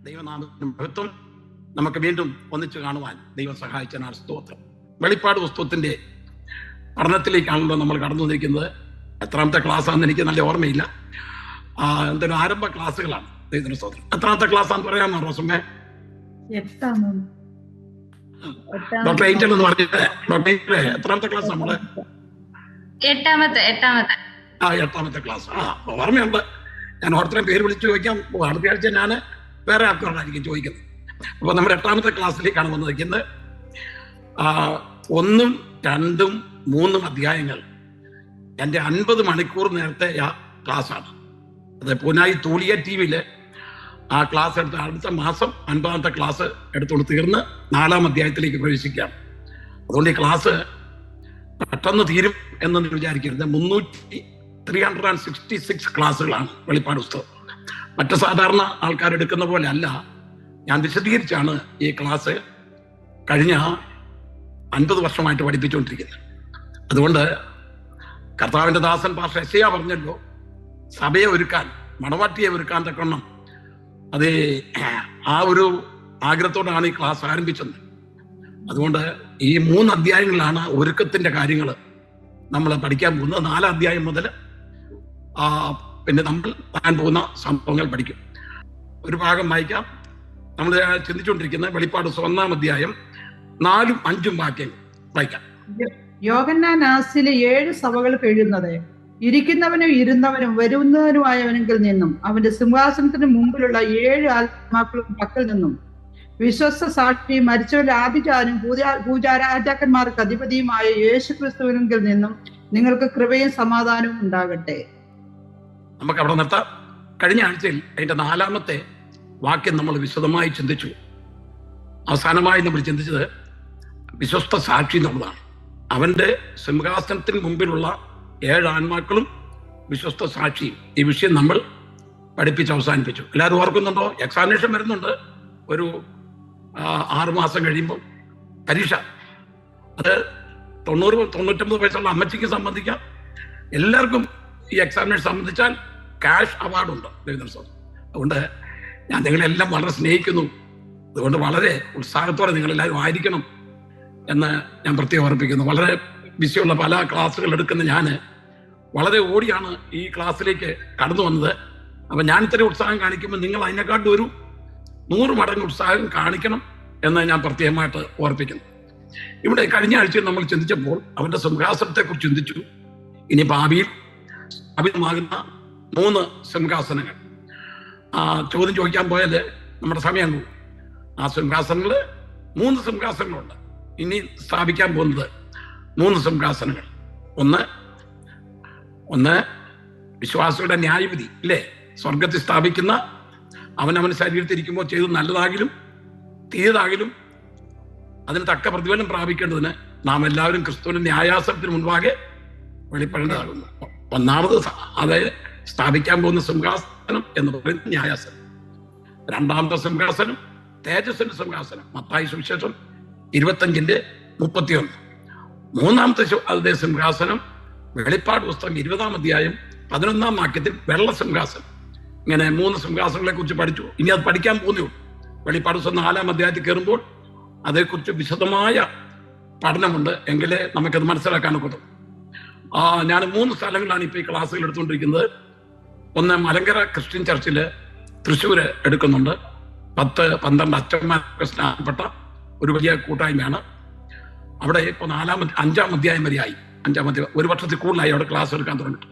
ദൈവനാമത്തിന് മഹത്വം. നമുക്ക് വീണ്ടും ഒന്നിച്ചു കാണുവാൻ ദൈവം സഹായിച്ചതിനാൽ സ്തോത്രം. വെളിപ്പാട് പുസ്തകത്തിന്റെ പഠനത്തിലേക്കാണല്ലോ നമ്മൾ കടന്നു വന്നിരിക്കുന്നത്. എത്രാമത്തെ ക്ലാസ്സാണെന്ന് എനിക്ക് നല്ല ഓർമ്മയില്ല. എന്തെങ്കിലും ആരംഭ ക്ലാസ്സുകളാണ്. ദൈവത്തിന് സ്തോത്രം. എത്രാമത്തെ ക്ലാസ്സാന്ന് പറയാമോ റോസമ്മേ? ഡോക്ടർ ഏഞ്ചൽ എന്ന് പറഞ്ഞിട്ട് ഡോക്ടർ ഏഞ്ചൽ എത്രാമത്തെ ക്ലാസ് നമ്മള്? എട്ടാമത്തെ ക്ലാസ്. ഓർമ്മയുണ്ട്. ഞാൻ ഓർത്തരം പേര് വിളിച്ചു ചോദിക്കാം. അടുത്ത ആഴ്ച ഞാൻ വേറെ ആൾക്കാരോടായിരിക്കും ചോദിക്കുന്നത്. അപ്പൊ നമ്മൾ 8ാമത്തെ ക്ലാസ്സിലേക്കാണ് വന്നിരിക്കുന്നത്. 1, 2, 3 അധ്യായങ്ങൾ എൻ്റെ 50 മണിക്കൂർ നേരത്തെ ക്ലാസ്സാണ്. അത് പൂനായി തൂലിയ TV-ല് ആ ക്ലാസ് എടുത്ത് അടുത്ത മാസം 50ാമത്തെ ക്ലാസ് എടുത്തുകൊണ്ട് തീർന്ന് 4ാം അധ്യായത്തിലേക്ക് പ്രവേശിക്കാം. അതുകൊണ്ട് ഈ ക്ലാസ് പെട്ടെന്ന് തീരും എന്നൊന്നും വിചാരിക്കരുത്. 366 ക്ലാസ്സുകളാണ് വെളിപ്പാട് പുസ്തകം. മറ്റു സാധാരണ ആൾക്കാരെടുക്കുന്ന പോലെ അല്ല. ഞാൻ വിശദീകരിച്ചാണ് ഈ ക്ലാസ് കഴിഞ്ഞ 50 വർഷമായിട്ട് പഠിപ്പിച്ചുകൊണ്ടിരിക്കുന്നത്. അതുകൊണ്ട് കർത്താവിൻ്റെ ദാസൻ പാസ്റ്റർ യെശയ്യാ പറഞ്ഞല്ലോ, സഭയെ ഒരുക്കാൻ, മണവാട്ടിയെ ഒരുക്കാൻ തക്കവണ്ണം അത് ആ ഒരു ആഗ്രഹത്തോടാണ് ഈ ക്ലാസ് ആരംഭിച്ചത്. അതുകൊണ്ട് ഈ 3 അധ്യായങ്ങളിലാണ് ഒരുക്കത്തിൻ്റെ കാര്യങ്ങൾ നമ്മൾ പഠിക്കാൻ പോകുന്നത്. 4 അധ്യായം മുതൽ പിന്നെ നമ്മൾ പറയാൻ പോകുന്ന സംഭവങ്ങൾ പഠിക്കും. ഒരു ഭാഗം വായിക്കാം. നമ്മൾ ചിന്തിച്ചുകൊണ്ടിരിക്കുന്ന വെളിപ്പാട് 1-ാം അധ്യായം 4ഉം 5ഉം വാക്യങ്ങൾ വായിക്കാം. യോഹന്നാൻ ആസിലെ 7 സഭകൾക്ക് എഴുതുന്നത്, ഇരിക്കുന്നവനും ഇരുന്നവനും വരുന്നവനുമായവനെങ്കിൽ നിന്നും അവന്റെ സിംഹാസനത്തിന് മുമ്പിലുള്ള 7 ആത്മാക്കളും പക്കൽ നിന്നും വിശ്വസ്ത സാക്ഷി മരിച്ചവരുടെ ആദിജാനും പൂജാരാജാക്കന്മാർക്ക് അധിപതിയുമായ യേശുക്രിസ്തുവിനെങ്കിൽ നിന്നും നിങ്ങൾക്ക് കൃപയും സമാധാനവും ഉണ്ടാകട്ടെ. നമുക്ക് അവിടെ നിർത്താം. കഴിഞ്ഞ ആഴ്ചയിൽ അതിന്റെ 4ാമത്തെ വാക്യം നമ്മൾ വിശദമായി ചിന്തിച്ചു. അവസാനമായി നമ്മൾ ചിന്തിച്ചത് വിശ്വസ്ത സാക്ഷി എന്നുള്ളതാണ്. അവന്റെ സിംഹാസനത്തിന് മുമ്പിലുള്ള 7 ആത്മാക്കളും വിശ്വസ്ത സാക്ഷിയും. ഈ വിഷയം നമ്മൾ പഠിപ്പിച്ച് അവസാനിപ്പിച്ചു. എല്ലാവരും ഓർക്കുന്നുണ്ടോ? എക്സാമിനേഷൻ വരുന്നുണ്ട്. ഒരു 6 മാസം കഴിയുമ്പോൾ പരീക്ഷ. അത് 90-99 വയസ്സുള്ള അമ്മച്ചിക്ക് സംബന്ധിക്കാം. എല്ലാവർക്കും ഈ എക്സാമിനേഷൻ സംബന്ധിച്ചാൽ ക്യാഷ് അവാർഡുണ്ട്. അതുകൊണ്ട് ഞാൻ നിങ്ങളെല്ലാം വളരെ സ്നേഹിക്കുന്നു. അതുകൊണ്ട് വളരെ ഉത്സാഹത്തോടെ നിങ്ങളെല്ലാവരും ആയിരിക്കണം എന്ന് ഞാൻ പ്രത്യേകം ഓർപ്പിക്കുന്നു. വളരെ ബിസിയുള്ള പല ക്ലാസ്സുകൾ എടുക്കുന്ന ഞാൻ വളരെ ഓടിയാണ് ഈ ക്ലാസ്സിലേക്ക് കടന്നു വന്നത്. അപ്പം ഞാൻ ഇത്രയും ഉത്സാഹം കാണിക്കുമ്പോൾ നിങ്ങൾ അതിനെക്കാട്ടും ഒരു 100 മടങ്ങ് ഉത്സാഹം കാണിക്കണം എന്ന് ഞാൻ പ്രത്യേകമായിട്ട് ഓർപ്പിക്കുന്നു. ഇവിടെ കഴിഞ്ഞ ആഴ്ചയിൽ നമ്മൾ ചിന്തിച്ചപ്പോൾ അവന്റെ സിംഹാസനത്തെക്കുറിച്ച് ചിന്തിച്ചു. ഇനി ഭാവിയിൽ സ്ഥാപിതമാകുന്ന 3 സിംഹാസനങ്ങൾ. ചോദ്യം ചോദിക്കാൻ പോയാൽ നമ്മുടെ സമയം പോകും. ആ സിംഹാസനങ്ങൾ 3 സിംഹാസനങ്ങളുണ്ട്. ഇനി സ്ഥാപിക്കാൻ പോകുന്നത് 3 സിംഹാസനങ്ങൾ. ഒന്ന് വിശ്വാസിയുടെ ന്യായവിധി, ഇല്ലേ? സ്വർഗത്തിൽ സ്ഥാപിക്കുന്ന അവനവൻ ശരീരത്തിരിക്കുമ്പോൾ ചെയ്ത് നല്ലതാകിലും തീയതാകിലും അതിന് തക്ക പ്രതിഫലം പ്രാപിക്കേണ്ടതിന് നാം എല്ലാവരും ക്രിസ്തുവിന്റെ ന്യായാസനത്തിന് മുൻപാകെ വെളിപ്പെടേണ്ടതാകുന്നു. 1ാമത് അത് സ്ഥാപിക്കാൻ പോകുന്ന സിംഹാസനം എന്ന് പറയുന്നത് ന്യായാസനം. 2ാമത്തെ സിംഹാസനം തേജസ്സിന്റെ സിംഹാസനം. മത്തായി സുവിശേഷം 25:31. 3ാമത്തെ അതേ സിംഹാസനം വെളിപ്പാട് പുസ്തകം 20-ാം അധ്യായം 11-ാം വാക്യത്തിൽ വെള്ള സിംഹാസനം. ഇങ്ങനെ 3 സിംഹാസനങ്ങളെ കുറിച്ച് പഠിച്ചു. ഇനി അത് പഠിക്കാൻ പോകുന്നു. വെളിപ്പാട് പുസ്തകം 4-ാം അധ്യായത്തിൽ കയറുമ്പോൾ അതേക്കുറിച്ച് വിശദമായ പഠനമുണ്ട്. എങ്കിലേ നമുക്കത് മനസ്സിലാക്കാനൊക്കെ. ഞാൻ 3 സ്ഥലങ്ങളാണ് ഇപ്പോൾ ഈ ക്ലാസ്സുകൾ എടുത്തുകൊണ്ടിരിക്കുന്നത്. ഒന്ന് മലങ്കര ക്രിസ്ത്യൻ ചർച്ചിൽ തൃശ്ശൂര് എടുക്കുന്നുണ്ട്. 10-12 അച്ഛന്മാർക്ക് സ്നാനപ്പെട്ട ഒരു വലിയ കൂട്ടായ്മയാണ്. അവിടെ ഇപ്പോൾ 5-ാം അധ്യായം വരെയായി. 5-ാം അധ്യായം 1 വർഷത്തിൽ കൂടുതലായി അവിടെ ക്ലാസ് എടുക്കാൻ തുടങ്ങിയിട്ട്.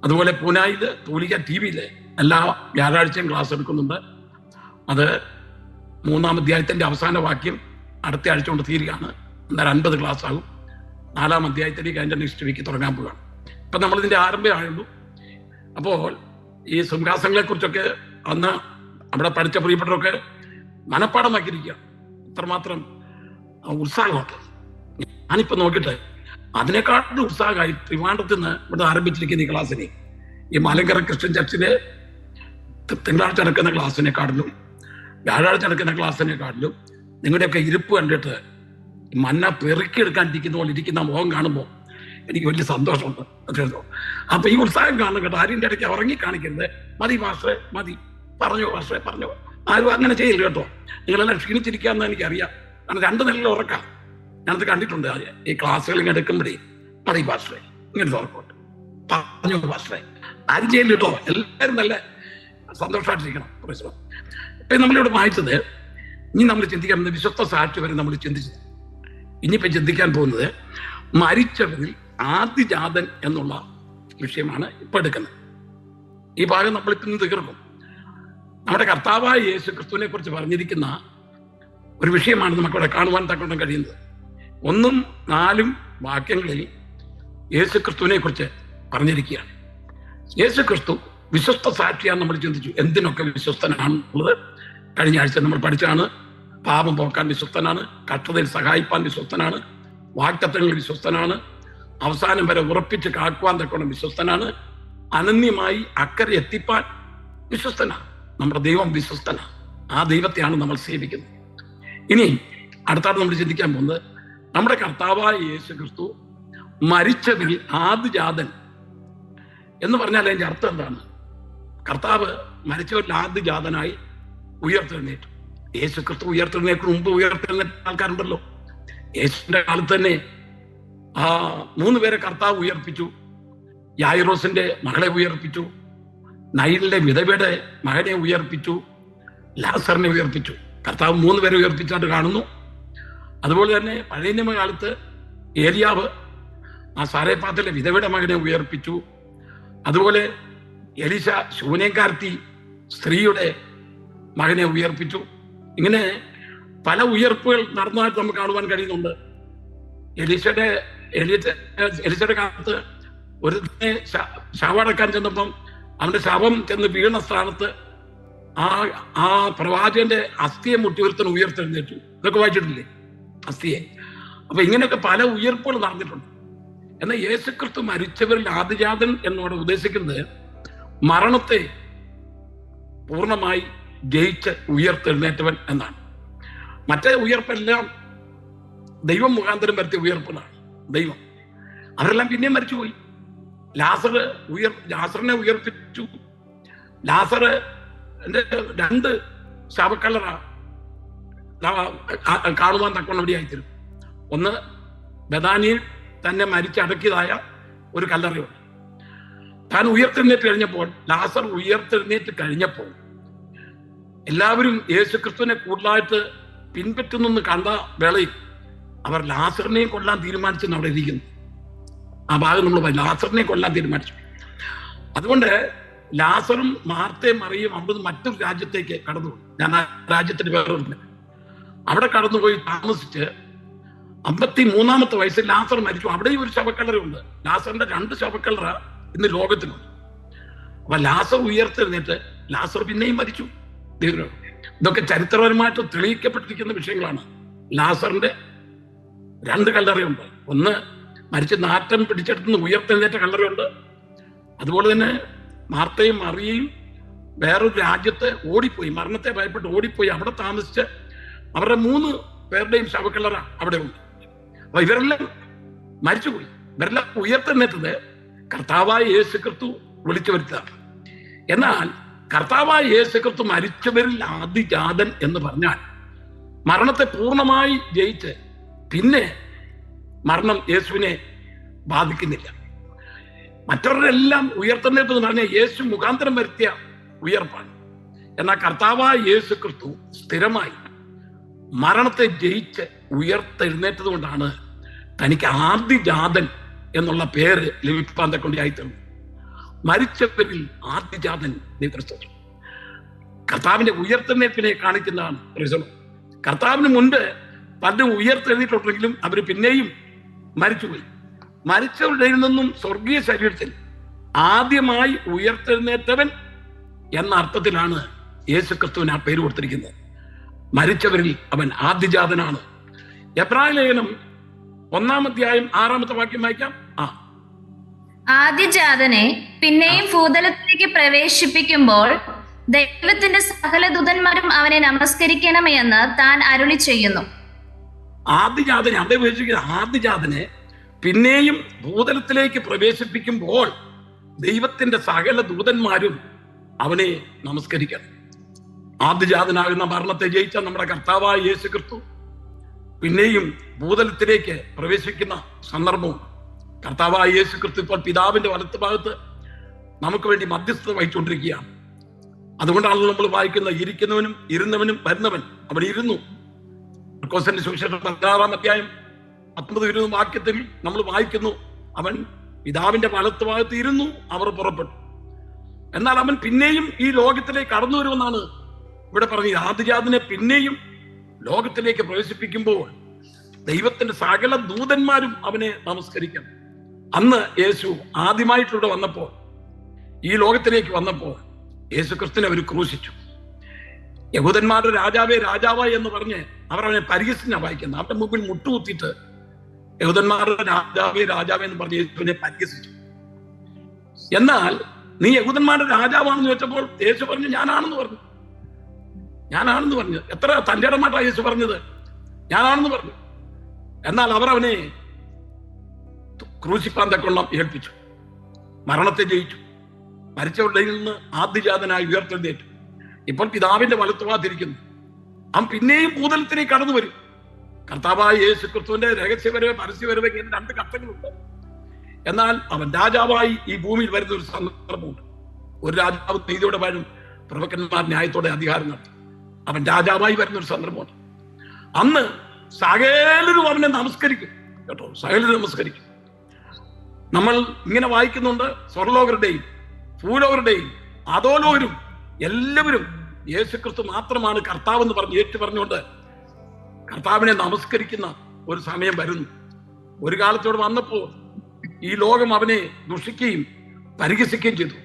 അതുപോലെ പൂനായിൽ തൂലിക TV-യിൽ എല്ലാ വ്യാഴാഴ്ചയും ക്ലാസ് എടുക്കുന്നുണ്ട്. അത് 3-ാം അധ്യായത്തിന്റെ അവസാന വാക്യം അടുത്ത ആഴ്ച കൊണ്ട് തീരുകയാണ്. എന്നാൽ 50 ക്ലാസ് ആകും. 4-ാം അധ്യായത്തിലേക്ക് അതിന്റെ നെക്സ്റ്റ് വീക്ക് തുടങ്ങാൻ പോവുകയാണ്. ഇപ്പം നമ്മളിതിന്റെ ആരംഭമായുള്ളൂ. അപ്പോൾ ഈ സിംഹാസനങ്ങളെ കുറിച്ചൊക്കെ അന്ന് അവിടെ പഠിച്ച പ്രിയപ്പെട്ടവരൊക്കെ മനപ്പാടമാക്കിയിരിക്കുക. ഇത്രമാത്രം ഉത്സാഹമാണ്. ഞാനിപ്പോൾ നോക്കിയിട്ട് അതിനെക്കാട്ടും ഉത്സാഹമായി ട്രിവാൻഡ്രത്തിൽ നിന്ന് ഇവിടെ ആരംഭിച്ചിരിക്കുന്ന ഈ ക്ലാസ്സിനെ, ഈ മലങ്കര ക്രിസ്ത്യൻ ചർച്ചിലെ തിങ്കളാഴ്ച നടക്കുന്ന ക്ലാസ്സിനെക്കാട്ടിലും വ്യാഴാഴ്ച നടക്കുന്ന ക്ലാസ്സിനെക്കാട്ടിലും നിങ്ങളുടെയൊക്കെ ഇരിപ്പ് കണ്ടിട്ട് മന്ന പെറുക്കിയെടുക്കാണ്ടിരിക്കുന്ന പോലെ ഇരിക്കുന്ന മുഖം കാണുമ്പോൾ എനിക്ക് വലിയ സന്തോഷമുണ്ട്. അപ്പൊ ഈ ഉത്സാഹം കാണണം കേട്ടോ. ആരിൻ്റെ ഇടയ്ക്ക് ഉറങ്ങി കാണിക്കരുത്. മതി ഭാഷ, മതി, പറഞ്ഞോ ഭാഷ, പറഞ്ഞോ, ആരും അങ്ങനെ ചെയ്യില്ല കേട്ടോ. നിങ്ങളെല്ലാം ക്ഷീണിച്ചിരിക്കാമെന്ന് എനിക്കറിയാം. കാരണം 2 നിലയിൽ ഉറക്കാം. ഞാനത് കണ്ടിട്ടുണ്ട്. ഈ ക്ലാസ്സുകൾ ഇങ്ങനെ എടുക്കുമ്പോഴേ പറയും പാസ്റ്ററെ ഇങ്ങനെ തുറക്കോട്ട് പറഞ്ഞു പാസ്റ്ററെ. ആരും ചെയ്യില്ല കേട്ടോ. എല്ലാവരും നല്ല സന്തോഷമായിട്ടിരിക്കണം. ഇപ്പം നമ്മളിവിടെ വായിച്ചത്, ഇനി നമ്മൾ ചിന്തിക്കാൻ പോകുന്നത് വിശ്വസ്ത സാക്ഷി വരെ നമ്മൾ ചിന്തിച്ചത്. ഇനിയിപ്പോൾ ചിന്തിക്കാൻ പോകുന്നത് മരിച്ചവരിൽ ആദിജാതൻ എന്നുള്ള വിഷയമാണ് ഇപ്പം എടുക്കുന്നത്. ഈ ഭാഗം നമ്മളിപ്പോൾ ഇന്ന് തീർക്കും. നമ്മുടെ കർത്താവായ യേശു ക്രിസ്തുവിനെ കുറിച്ച് പറഞ്ഞിരിക്കുന്ന ഒരു വിഷയമാണ് നമുക്കിവിടെ കാണുവാൻ തക്കൊണ്ട് കഴിയുന്നത്. 1, 4 വാക്യങ്ങളിൽ യേശു ക്രിസ്തുവിനെ കുറിച്ച് പറഞ്ഞിരിക്കുകയാണ്. യേശു ക്രിസ്തു വിശ്വസ്ത സാക്ഷിയാന്ന് നമ്മൾ ചിന്തിച്ചു. എന്തിനൊക്കെ വിശ്വസ്തനാണുള്ളത് കഴിഞ്ഞ ആഴ്ച നമ്മൾ പഠിച്ചാണ്. പാപം പോക്കാൻ വിശ്വസ്തനാണ്, കഷ്ടതയിൽ സഹായിപ്പാൻ വിശ്വസ്തനാണ്, വാഗ്ദത്തങ്ങളിൽ വിശ്വസ്തനാണ്, അവസാനം വരെ ഉറപ്പിച്ച് കാക്കുവാൻ തക്കോണം വിശ്വസ്തനാണ്, അനന്യമായി അക്കരെ എത്തിപ്പാൻ വിശ്വസ്തനാണ്. നമ്മുടെ ദൈവം വിശ്വസ്തനാണ്. ആ ദൈവത്തെയാണ് നമ്മൾ സേവിക്കുന്നത്. ഇനി അടുത്താണ് നമ്മൾ ചിന്തിക്കാൻ പോകുന്നത്, നമ്മുടെ കർത്താവായ യേശു ക്രിസ്തു മരിച്ചവരിൽ ആദിജാതൻ എന്ന് പറഞ്ഞാൽ അതിന്റെ അർത്ഥം എന്താണ്? കർത്താവ് മരിച്ചവരിൽ ആദിജാതനായി ഉയർത്തെഴുന്നേറ്റു. യേശു ക്രിസ്തു ഉയർത്തെഴുന്നേറ്റിന് മുമ്പ് ഉയർത്തെഴുന്നേറ്റ ആൾക്കാരുണ്ടല്ലോ. യേശുവിന്റെ കാലത്ത് തന്നെ 3 പേരെ കർത്താവ് ഉയർപ്പിച്ചു. യായിറോസിന്റെ മകളെ ഉയർപ്പിച്ചു, നൈലിലെ വിധവയുടെ മകനെ ഉയർപ്പിച്ചു, ലാസറിനെ ഉയർപ്പിച്ചു. കർത്താവ് 3 പേരെ ഉയർപ്പിച്ചായിട്ട് കാണുന്നു. അതുപോലെ തന്നെ പഴയ നിയമകാലത്ത് ഏലിയാവ് സാരേപ്പാത്തിലെ വിധവയുടെ മകനെ ഉയർപ്പിച്ചു. അതുപോലെ എലീശ ശൂന്യക്കാർത്തി സ്ത്രീയുടെ മകനെ ഉയർപ്പിച്ചു. ഇങ്ങനെ പല ഉയർപ്പുകൾ നടന്നതായിട്ട് നമുക്ക് കാണുവാൻ കഴിയുന്നുണ്ട്. എലീശയുടെ കാലത്ത് ഒരു ശവടക്കാൻ ചെന്നപ്പം അവന്റെ ശവം ചെന്ന് വീണ സ്ഥാനത്ത് ആ പ്രവാചകന്റെ അസ്ഥിയെ മുട്ടിയൊരുത്തൻ ഉയർത്തെഴുന്നേറ്റു. ഇതൊക്കെ വായിച്ചിട്ടില്ലേ അസ്ഥിയെ? അപ്പൊ ഇങ്ങനെയൊക്കെ പല ഉയർപ്പുകൾ നടന്നിട്ടുണ്ട്. എന്നാൽ യേശുക്രിസ്തു മരിച്ചവരിൽ ആദിജാതൻ എന്നോട് ഉദ്ദേശിക്കുന്നത് മരണത്തെ പൂർണ്ണമായി ജയിച്ച് ഉയർത്തെഴുന്നേറ്റവൻ എന്നാണ്. മറ്റേ ഉയർപ്പെല്ലാം ദൈവം മുഖാന്തരം വരുത്തിയ ഉയർപ്പുകളാണ്. ദൈവം അവരെല്ലാം പിന്നെയും മരിച്ചുപോയി. ലാസറിനെ ഉയർപ്പിച്ചു. ലാസർ 2 ശവക്കല്ലറ കാണുവാൻ തക്കവണ്ണം ഇടയായിത്തീരും. ഒന്ന് ബഥാനിയിൽ തന്നെ മരിച്ചടക്കിയതായ ഒരു കല്ലറയുണ്ട്. താൻ ഉയർത്തെഴുന്നേറ്റ് കഴിഞ്ഞപ്പോൾ, ലാസർ ഉയർത്തെഴുന്നേറ്റ് കഴിഞ്ഞപ്പോൾ എല്ലാവരും യേശു ക്രിസ്തുവിനെ കൂടുതലായിട്ട് പിൻപറ്റുന്നെന്ന് കണ്ട വേളയിൽ അവർ ലാസറിനെയും കൊല്ലാൻ തീരുമാനിച്ചെന്ന് അവിടെ ഇരിക്കുന്നു. ആ ഭാഗം നമ്മൾ ലാസറിനെ കൊല്ലാൻ തീരുമാനിച്ചു. അതുകൊണ്ട് ലാസറും മാർത്തയും മറിയും അവിടുന്ന് മറ്റൊരു രാജ്യത്തേക്ക് കടന്നുപോയി. ഞാൻ ആ രാജ്യത്തിന്റെ പേരില്ല. അവിടെ കടന്നുപോയി താമസിച്ച് 53-ാമത്തെ വയസ്സിൽ ലാസർ മരിച്ചു. അവിടെയും ഒരു ശവക്കല്ലറയുണ്ട്. ലാസറിന്റെ 2 ശവക്കല്ലറ ഇന്ന് ലോകത്തിലുണ്ട്. അപ്പൊ ലാസർ ഉയർത്തെഴുന്നേറ്റ് ലാസർ പിന്നെയും മരിച്ചു. ഇതൊക്കെ ചരിത്രപരമായിട്ട് തെളിയിക്കപ്പെട്ടിരിക്കുന്ന വിഷയങ്ങളാണ്. ലാസറിന്റെ 2 കല്ലറയുണ്ട്. ഒന്ന് മരിച്ച് നാറ്റം പിടിച്ചെടുത്തുനിന്ന് ഉയർത്തെഴുന്നേറ്റ കല്ലറയുണ്ട്. അതുപോലെ തന്നെ മാർത്തയും മറിയയും വേറൊരു രാജ്യത്ത് ഓടിപ്പോയി, മരണത്തെ ഭയപ്പെട്ട് ഓടിപ്പോയി അവിടെ താമസിച്ച് അവരുടെ 3 പേരുടെയും ശവക്കല്ലറ അവിടെ ഉണ്ട്. അപ്പൊ ഇവരെല്ലാം മരിച്ചുപോയി. ഇവരെല്ലാം ഉയർത്തെഴുന്നേറ്റത് കർത്താവായ യേശു ക്രിസ്തു വിളിച്ചു വരുത്തതാണ്. എന്നാൽ കർത്താവായ യേശു ക്രിസ്തു മരിച്ചവരിൽ ആദിജാതൻ എന്ന് പറഞ്ഞാൽ മരണത്തെ പൂർണ്ണമായി ജയിച്ച് പിന്നെ മരണം യേശുവിനെ ബാധിക്കുന്നില്ല. മറ്റവരെല്ലാം ഉയർത്തെഴുന്നേറ്റ് എന്ന് പറഞ്ഞാൽ യേശു മുഖാന്തരം വരുത്തിയ ഉയർപ്പാണ്. എന്നാൽ കർത്താവായ യേശു ക്രിസ്തു സ്ഥിരമായി മരണത്തെ ജയിച്ച് ഉയർത്തെഴുന്നേറ്റത് കൊണ്ടാണ് തനിക്ക് ആദിജാതൻ എന്നുള്ള പേര് ലഭിപ്പാൻ തക്കൊണ്ടായിത്തീർന്നു. മരിച്ചവരിൽ ആദിജാതൻ ക്രിസ്തു കർത്താവിന്റെ ഉയർത്തെഴുന്നേൽപ്പിനെ കാണിക്കുന്നതാണ് റിസൾട്ട്. കർത്താവിന് മുൻപ് പലരും ഉയർത്തെഴുന്നേറ്റുണ്ടെങ്കിലും അവർ പിന്നെയും മരിച്ചുപോയി. മരിച്ചവരുടെ നിന്നും സ്വർഗീയ ശരീരത്തിൽ ആദ്യമായി ഉയർത്തെഴുന്നേറ്റവൻ എന്ന അർത്ഥത്തിലാണ് യേശു ക്രിസ്തുവിന് ആ പേര് കൊടുത്തിരിക്കുന്നത്. മരിച്ചവരിൽ അവൻ ആദിജാതനാണ്. എബ്രായ ലേഖനം 1-ാം അധ്യായം 6-ാമത്തെ വാക്യം വായിക്കാം. ആദിജാതനെ പിന്നെയും ഭൂതലത്തിലേക്ക് പ്രവേശിപ്പിക്കുമ്പോൾ ദൈവത്തിന്റെ സകല ദൂതന്മാരും അവനെ നമസ്കരിക്കണമേ എന്ന് താൻ അരുളി ചെയ്യുന്നു. ആദിജാതനെ അവിടെ ഉപയോഗിച്ചിരിക്കുന്ന ആദിജാതനെ പിന്നെയും ഭൂതലത്തിലേക്ക് ആദ്യജാതനാകുന്ന മരണത്തെ ജയിച്ച നമ്മുടെ കർത്താവായ യേശു ക്രിസ്തു പിന്നെയും ഭൂതലത്തിലേക്ക് പ്രവേശിക്കുന്ന സന്ദർഭവും കർത്താവായ യേശു ക്രിസ്തു ഇപ്പോൾ പിതാവിന്റെ വലത്ത് ഭാഗത്ത് നമുക്ക് വേണ്ടി മധ്യസ്ഥത വഹിച്ചുകൊണ്ടിരിക്കുകയാണ്. അതുകൊണ്ടാണല്ലോ നമ്മൾ വായിക്കുന്ന ഇരിക്കുന്നവനും ഇരുന്നവനും വരുന്നവൻ അവൻ ഇരുന്നു. മർക്കോസിന്റെ സുവിശേഷം 16-ാം അധ്യായം 19-20 വാക്യത്തിൽ നമ്മൾ വായിക്കുന്നു, അവൻ പിതാവിന്റെ വലത്ത് ഭാഗത്ത് ഇരുന്നു, അവർ പുറപ്പെട്ടു. എന്നാൽ അവൻ പിന്നെയും ഈ ലോകത്തിലേക്ക് കടന്നു വരുമെന്നാണ് ഇവിടെ പറഞ്ഞത്. ആദ്യജാതനെ പിന്നെയും ലോകത്തിലേക്ക് പ്രവേശിപ്പിക്കുമ്പോൾ ദൈവത്തിന്റെ സകല ദൂതന്മാരും അവനെ നമസ്കരിക്കണം. അന്ന് യേശു ആദ്യമായിട്ടിവിടെ വന്നപ്പോൾ, ഈ ലോകത്തിലേക്ക് വന്നപ്പോൾ യേശു ക്രിസ്തുവിനെ അവർ ക്രൂശിച്ചു. യഹൂദന്മാരുടെ രാജാവേ രാജാവായി എന്ന് പറഞ്ഞ് അവർ അവനെ പരിഹസിച്ചാ വായിക്കുന്നത്. അവരുടെ മുമ്പിൽ മുട്ടുകുത്തിയിട്ട് യഹൂദന്മാരുടെ രാജാവേ രാജാവേ എന്ന് പറഞ്ഞ് യേശുവിനെ പരിഹസിച്ചു. എന്നാൽ നീ യഹൂദന്മാരുടെ രാജാവാണെന്ന് ചോദിച്ചപ്പോൾ യേശു പറഞ്ഞു ഞാനാണെന്ന് പറഞ്ഞു. എത്ര തന്റെ ഇടമായിട്ടാണ് യേശു പറഞ്ഞത്? ഞാനാണെന്ന് പറഞ്ഞു. എന്നാൽ അവർ അവനെ ക്രൂശിപ്പാൻ തക്കൊള്ളം ഏൽപ്പിച്ചു. മരണത്തെ ജയിച്ചു. മരിച്ചവരുടെ നിന്ന് ആദ്യജാതനായി ഉയർത്തെഴുന്നേറ്റു. ഇപ്പോൾ പിതാവിന്റെ വലത്തുഭാഗത്തിരിക്കുന്നു. അവൻ പിന്നെയും ഭൂതലത്തിലേക്ക് കടന്നു വരും. കർത്താവായ യേശു ക്രിസ്തുവിന്റെ രഹസ്യവരവ് പരസ്യവരവ് ഇങ്ങനെ 2 ഘട്ടങ്ങളുണ്ട്. എന്നാൽ അവൻ രാജാവായി ഈ ഭൂമിയിൽ വരുന്ന ഒരു സന്ദർഭമുണ്ട്. ഒരു രാജാവ് നീതിയോടെ വാഴും, പ്രഭുക്കന്മാർ ന്യായത്തോടെ അധികാരം നടത്തും. അവൻ രാജാവായി വരുന്ന ഒരു സന്ദർഭമുണ്ട്. അന്ന് സകലരും അവനെ നമസ്കരിക്കും. കേട്ടോ, സകലരും നമസ്കരിക്കും. നമ്മൾ ഇങ്ങനെ വായിക്കുന്നുണ്ട്, സ്വർലോകരുടെയും ഭൂലോകരുടെയും അധോലോകരും എല്ലാവരും യേശുക്രിസ്തു മാത്രമാണ് കർത്താവ് എന്ന് പറഞ്ഞ് ഏറ്റുപറഞ്ഞുകൊണ്ട് കർത്താവിനെ നമസ്കരിക്കുന്ന ഒരു സമയം വരുന്നു. ഒരു കാലത്തോട് വന്നപ്പോൾ ഈ ലോകം അവനെ ദുഷിക്കുകയും പരിഹസിക്കുകയും ചെയ്തു.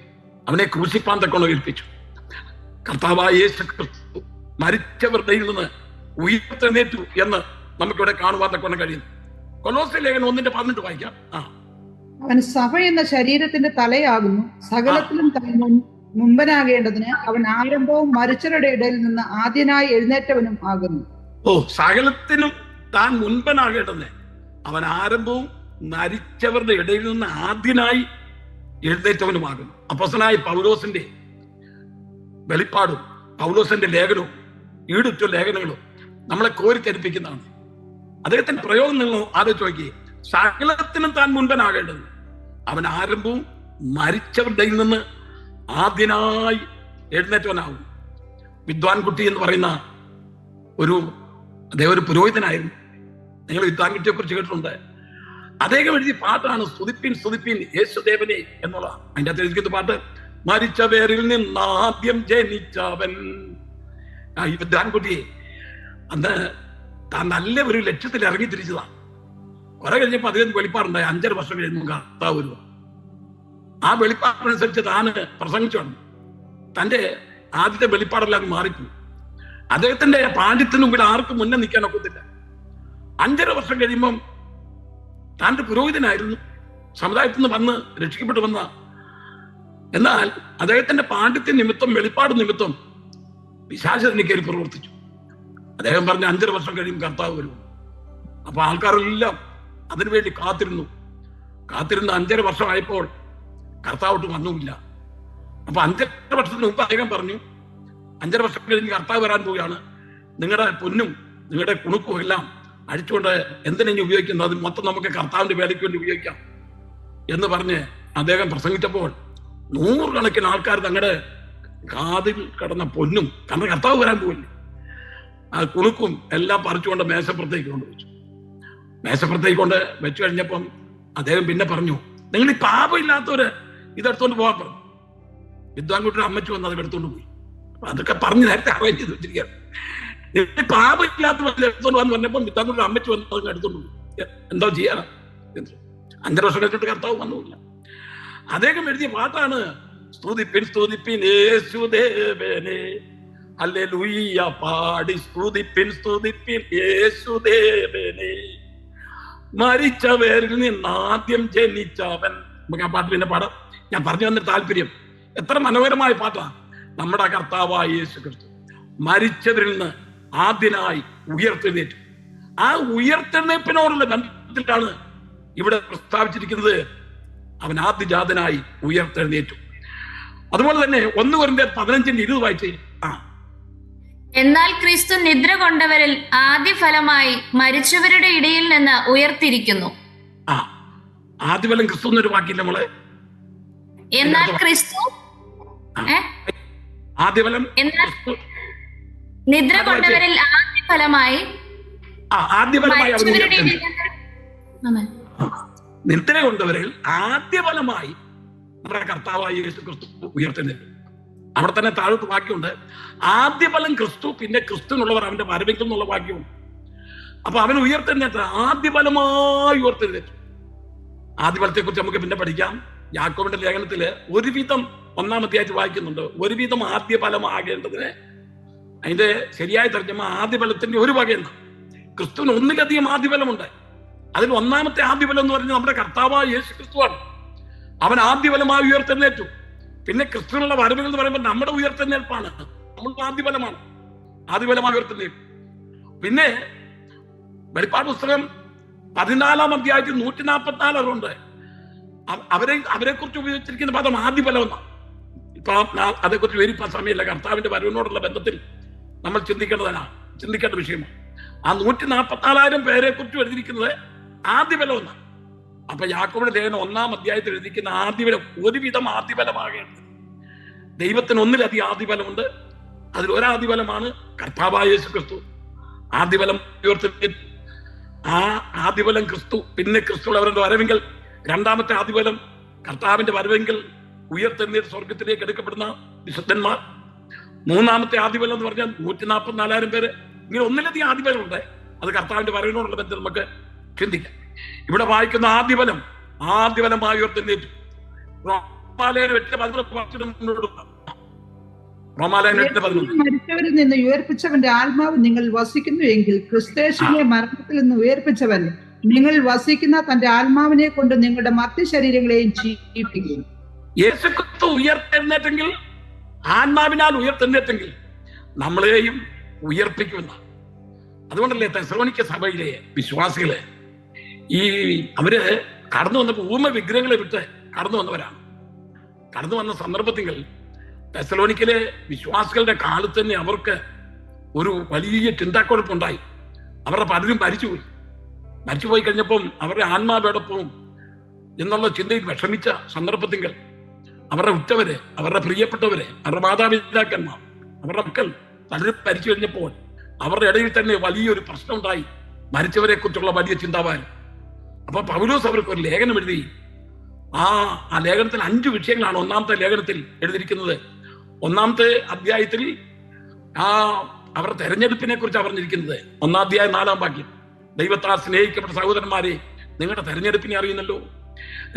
അവനെ ക്രൂശിപ്പാൻ തക്കൊണ്ട് ഏൽപ്പിച്ചു. കർത്താവായ യേശു ക്രിസ്തു മരിച്ചവരുടെ നിന്ന് ഉയർത്തെഴുന്നേറ്റു എന്ന് നമുക്കിവിടെ കാണുവാൻ തക്കൊണ്ട് കഴിയുന്നു. കൊലോസ്യ ലേഖനം 1:18 വായിക്കാം. അവൻ സഭ എന്ന ശരീരത്തിന്റെ തലയാകുന്നു, സകലത്തിലും മുമ്പനാകേണ്ടതിന് അവൻ ആരംഭവും മരിച്ചവരുടെ ഇടയിൽ നിന്ന് ആദ്യനായി എഴുന്നേറ്റവനും ആകുന്നു. സകലത്തിനും താൻ മുൻപനാകേണ്ടതിന് അവൻ ആരംഭവും മരിച്ചവരുടെ ഇടയിൽ നിന്ന് ആദ്യനായി എഴുന്നേറ്റവനുമാകുന്നു. അപ്പോസ്തലനായ പൗലോസിന്റെ വെളിപ്പാടും പൗലോസിന്റെ ലേഖനവും ഈടുറ്റ ലേഖനങ്ങളും നമ്മളെ കോരിത്തരിപ്പിക്കുന്നതാണ്. അദ്ദേഹത്തിന്റെ പ്രയോഗം നിങ്ങൾ ആലോചിച്ച് നോക്കിയേ. സകലത്തിനും താൻ മുൻപനാകേണ്ടത് അവൻ ആരംഭവും മരിച്ചവരുടെ നിന്ന് ആദ്യനായി എഴുന്നേറ്റവനാകും. വിദ്വാൻ കുട്ടി എന്ന് പറയുന്ന അദ്ദേഹം ഒരു പുരോഹിതനായിരുന്നു. നിങ്ങൾ വിദ്വാൻ കുട്ടിയെ കുറിച്ച് കേട്ടിട്ടുണ്ട്. അദ്ദേഹം എഴുതിയ പാട്ടാണ് സ്തുതിപ്പിൻ സ്തുതിപ്പിൻ യേശുദേവനെ എന്നുള്ള. അതിൻ്റെ അകത്ത് എഴുതിക്കുന്ന പാട്ട്, മരിച്ചവരിൽ നിന്ന് ആദ്യം ജനിച്ചവൻ. ഈ വിദ്വാൻ കുട്ടിയെ അന്ന് താൻ നല്ല ഒരു ലക്ഷ്യത്തിൽ ഇറങ്ങി തിരിച്ചതാണ്. കുറെ കഴിഞ്ഞപ്പോൾ അദ്ദേഹം വെളിപ്പാടുണ്ടായി. 5.5 വർഷം കഴിഞ്ഞു കർത്താവ് വരുക. ആ വെളിപ്പാടനുസരിച്ച് താന് പ്രസംഗിച്ചു വന്നു. തന്റെ ആദ്യത്തെ വെളിപ്പാടെല്ലാം മാറിപ്പോയി. അദ്ദേഹത്തിന്റെ പാണ്ഡിത്യത്തിന് മുമ്പിൽ ആർക്കും മുന്നേ നിൽക്കാൻ ഒക്കത്തില്ല. 5.5 വർഷം കഴിയുമ്പം താൻ്റെ പുരോഹിതനായിരുന്നു, സമുദായത്തിൽ നിന്ന് വന്ന് രക്ഷിക്കപ്പെട്ടു വന്ന. എന്നാൽ അദ്ദേഹത്തിന്റെ പാണ്ഡിത്യ നിമിത്തം വെളിപ്പാട് നിമിത്തം പിശാചിനെ കയറി പ്രവർത്തിച്ചു. അദ്ദേഹം പറഞ്ഞ 5.5 വർഷം കഴിയും കർത്താവ് വരും. അപ്പൊ ആൾക്കാരെല്ലാം അതിനുവേണ്ടി കാത്തിരുന്നു. 5.5 വർഷമായപ്പോൾ കർത്താവോട്ട് വന്നുമില്ല. അപ്പൊ 5.5 വർഷത്തിന് മുമ്പ് അദ്ദേഹം പറഞ്ഞു, 5.5 വർഷം കഴിഞ്ഞ് കർത്താവ് വരാൻ പോവുകയാണ്. നിങ്ങളുടെ പൊന്നും നിങ്ങളുടെ കുണുക്കും എല്ലാം അഴിച്ചുകൊണ്ട് എന്തിനു ഉപയോഗിക്കുന്നത്, അത് മൊത്തം നമുക്ക് കർത്താവിന്റെ വേലയ്ക്ക് വേണ്ടി ഉപയോഗിക്കാം എന്ന് പറഞ്ഞ് അദ്ദേഹം പ്രസംഗിച്ചപ്പോൾ 100 കണക്കിന് ആൾക്കാർ തങ്ങളുടെ കാതിൽ കിടന്ന പൊന്നും, കാരണം കർത്താവ് വരാൻ പോവില്ലേ, ആ കുണുക്കും എല്ലാം പറിച്ചുകൊണ്ട് മേശപ്പുറത്തേക്ക് കൊണ്ടുവച്ചു. മേശപ്പുറത്തേക്ക് കൊണ്ട് വെച്ചു കഴിഞ്ഞപ്പം അദ്ദേഹം പിന്നെ പറഞ്ഞു, നിങ്ങൾ ഈ പാപമില്ലാത്തവര് ഇതെടുത്തോണ്ട് പോകാൻ പറഞ്ഞു. വിദ്വാൻകുട്ടിയുടെ അമ്മച്ചു വന്ന് അത് എടുത്തോണ്ട് പോയി. അതൊക്കെ പറഞ്ഞ് നേരത്തെ അറേഞ്ച് ചെയ്ത് വെച്ചിരിക്കുകയാണ്. പാപമില്ലാത്തവർ എടുത്തോണ്ട് വന്ന് പറഞ്ഞപ്പോൾ വിദ്വാൻകുട്ടിയുടെ അമ്മച്ചു വന്ന് അത് എടുത്തോണ്ട് പോയി. എന്തോ ചെയ്യാനാ? 5 വർഷം കഴിഞ്ഞിട്ട് കർത്താവ് വന്നില്ല. അദ്ദേഹം എഴുതിയ പാട്ടാണ് സ്തുതിപ്പിൻ സ്തുതിപ്പിൻ യേശുദേവനെ, ഹല്ലേലൂയ പാടി സ്തുതിപ്പിൻ സ്തുതിപ്പിൻ യേശുദേവനെ, മരിച്ചവരിൽ നിന്ന് ആദ്യം ജനിച്ചവൻ. നമുക്ക് ആ പാട്ട് പിന്നെ പാടാം. ഞാൻ പറഞ്ഞു വന്ന താല്പര്യം, എത്ര മനോഹരമായ പാട്ടാണ്. നമ്മുടെ കർത്താവായ യേശു ക്രിസ്തു മരിച്ചവരിൽ നിന്ന് ആദ്യനായി ഉയർത്തെഴുന്നേറ്റു. ആ ഉയർത്തെഴുന്നേൽപ്പിനോടുള്ള ബന്ധത്തിലാണ് ഇവിടെ പ്രസ്താവിച്ചിരിക്കുന്നത്. അവൻ ആദ്യജാതനായി ഉയർത്തെഴുന്നേറ്റു. അതുപോലെ തന്നെ 1 കൊരിന്ത്യർ 15:20 വായിച്ചേ. എന്നാൽ ക്രിസ്തു നിദ്ര കൊണ്ടവരിൽ ആദ്യ ഫലമായി മരിച്ചവരുടെ ഇടയിൽ നിന്ന് ഉയർത്തിരിക്കുന്നു. ആദ്യഫലം ക്രിസ്തു എന്നൊരു വാക്കില്ല മോളെ. എന്നാൽ ക്രിസ്തു ആദ്യഫലം നിദ്ര കൊണ്ടവരിൽ ആദ്യ ഫലമായി നിദ്ര കൊണ്ടവരിൽ ആദ്യ ഫലമായി നമ്മുടെ കർത്താവായ യേശു ക്രിസ്തു ഉയർത്തെഴുന്നേറ്റു. അവിടെ തന്നെ താഴോട്ട് വാക്യമുണ്ട്, ആദ്യ ഫലം ക്രിസ്തു, പിന്നെ ക്രിസ്തുനുള്ളവർ അവന്റെ വരവെങ്കിൽ എന്നുള്ള വാക്യമുണ്ട്. അപ്പൊ അവൻ ഉയർത്തെഴുന്നേറ്റ ആദ്യ ഫലമായി ഉയർത്തെഴുന്നേറ്റു. ആദ്യ ഫലത്തെ കുറിച്ച് നമുക്ക് പിന്നെ പഠിക്കാം. യാക്കോബിന്റെ ലേഖനത്തില് ഒരുവിധം 1-ാം അധ്യായത്തിൽ വായിക്കുന്നുണ്ട്, ഒരുവിധം ആദ്യ ഫലമാകേണ്ടതിന് അതിന്റെ ശരിയായ തർജ്ജമ ആദ്യ ഫലത്തിന്റെ ഒരു വകയെന്ന്. ക്രിസ്തുവിന് ഒന്നിലധികം ആദ്യ ഫലമുണ്ട്. അതിൽ 1-ാമത്തെ ആദ്യ ഫലം എന്ന് പറഞ്ഞാൽ നമ്മുടെ കർത്താവായ യേശു ക്രിസ്തുവാണ്. അവൻ ആദ്യ ഫലമായി ഉയർത്തെഴുന്നേറ്റു. പിന്നെ ക്രിസ്തുവിനുള്ള വരവുകൾ എന്ന് പറയുമ്പോൾ നമ്മുടെ ഉയർത്തെഴുന്നേൽപ്പാണ്, നമ്മുടെ ആദ്യ ഫലമാണ്, ആദ്യ ഫലമായി ഉയർത്തെഴുന്നേൽപ്പ്. പിന്നെ വെളിപ്പാട് പുസ്തകം 14-ാം അധ്യായത്തിൽ 144 അവരുണ്ട്. അവരെ കുറിച്ച് ഉപയോഗിച്ചിരിക്കുന്ന പദം ആദ്യ ഫലം എന്നാണ്. ഇപ്പൊ അതേക്കുറിച്ച് വരിപ്പാൻ സമയമില്ല. കർത്താവിന്റെ വരവിനോടുള്ള ബന്ധത്തിൽ നമ്മൾ ചിന്തിക്കേണ്ട വിഷയമാണ്. ആ 144,000 പേരെ കുറിച്ച് എഴുതിയിരിക്കുന്നത് ആദ്യ ഫലം എന്നാണ്. അപ്പൊ യാക്കോബിന്റെ ലേഖനം 1-ാം അധ്യായത്തിൽ എഴുതിയിരിക്കുന്ന ആദ്യഫലം ഒരുവിധം ആദ്യഫലമാകേണ്ടത്. ദൈവത്തിന് ഒന്നിലധികം ആദ്യഫലമുണ്ട്. അതിൽ ഒരാദ്യഫലമാണ് കർത്താവായ യേശു ക്രിസ്തു. ആദ്യഫലം ഉയർത്തെഴുന്നേറ്റു. ആ ആദ്യഫലം ക്രിസ്തു, പിന്നെ ക്രിസ്തു അവരുടെ വരവെങ്കിൽ 2-ാമത്തെ ആദ്യഫലം കർത്താവിന്റെ വരവെങ്കിൽ ഉയർത്തെഴുന്നേറ്റ് സ്വർഗത്തിലേക്ക് എടുക്കപ്പെടുന്ന വിശുദ്ധന്മാർ. 3-ാമത്തെ ആദ്യഫലം എന്ന് പറഞ്ഞാൽ 144,000 പേര്. ഇങ്ങനെ ഒന്നിലധികം ആദ്യഫലമുണ്ട്. അത് കർത്താവിന്റെ വരവിനോടുള്ള ബന്ധം നമുക്ക് ചിന്തിക്കാം. ഇവിടെ വായിക്കുന്ന ആദ്യഫലമായി ഉയർത്തെഴുന്നേറ്റു. മരിച്ചവരിൽ നിന്ന് ഉയർപ്പിച്ചവന്റെ ആത്മാവ് നിങ്ങൾ വസിക്കുന്നു എങ്കിൽ ക്രിസ്തേശുവിനെ മരണത്തിൽ നിന്ന് ഉയർപ്പിച്ചവൻ നിങ്ങൾ വസിക്കുന്ന തന്റെ ആത്മാവിനെ കൊണ്ട് നിങ്ങളുടെ മറ്റ് ശരീരങ്ങളെയും ജീവിപ്പിക്കും. യേശുക്രിസ്തു ഉയർത്തെഴുന്നേറ്റെങ്കിൽ, ആത്മാവിനാൽ ഉയർത്തെഴുന്നേറ്റെങ്കിൽ നമ്മളെയും ഉയർപ്പിക്കുന്ന. അതുകൊണ്ടല്ലേ തെസ്സലോനിക്ക സഭയിലെ വിശ്വാസികളെ അവര് കടന്നു വന്നപ്പോൾ ഊമ വിഗ്രഹങ്ങളെ വിട്ട് കടന്നു വന്നവരാണ്. കടന്നു വന്ന സന്ദർഭത്തിൽ തെസ്സലോനിക്കയിലെ വിശ്വാസികളുടെ കാലത്ത് തന്നെ അവർക്ക് ഒരു വലിയ ചിന്താക്കുഴപ്പുണ്ടായി. അവരുടെ പലരും മരിച്ചുപോയി കഴിഞ്ഞപ്പം അവരുടെ ആത്മാവോടൊപ്പം എന്നുള്ള ചിന്തയിൽ വിഷമിച്ച സന്ദർഭത്തിൽ അവരുടെ ഉറ്റവര്, അവരുടെ പ്രിയപ്പെട്ടവര്, അവരുടെ മാതാപിതാക്കന്മാർ, അവരുടെ മക്കൾ പലരും മരിച്ചു കഴിഞ്ഞപ്പോൾ അവരുടെ ഇടയിൽ തന്നെ വലിയൊരു പ്രശ്നം ഉണ്ടായി. മരിച്ചവരെ കുറിച്ചുള്ള വലിയ ചിന്താവാൻ. അപ്പൊ പൗലോസ് അവർക്ക് ഒരു ലേഖനം എഴുതി. ആ ലേഖനത്തിൽ 5 വിഷയങ്ങളാണ് 1-ാമത്തെ ലേഖനത്തിൽ എഴുതിയിരിക്കുന്നത്. 1-ാമത്തെ അധ്യായത്തിൽ അവരുടെ തെരഞ്ഞെടുപ്പിനെ കുറിച്ച് പറഞ്ഞിരിക്കുന്നത്. 1-ാം അധ്യായം 4-ാം വാക്യം, ദൈവത്താൽ സ്നേഹിക്കപ്പെട്ട സഹോദരന്മാരെ, നിങ്ങളുടെ തെരഞ്ഞെടുപ്പിനെ അറിയുന്നല്ലോ.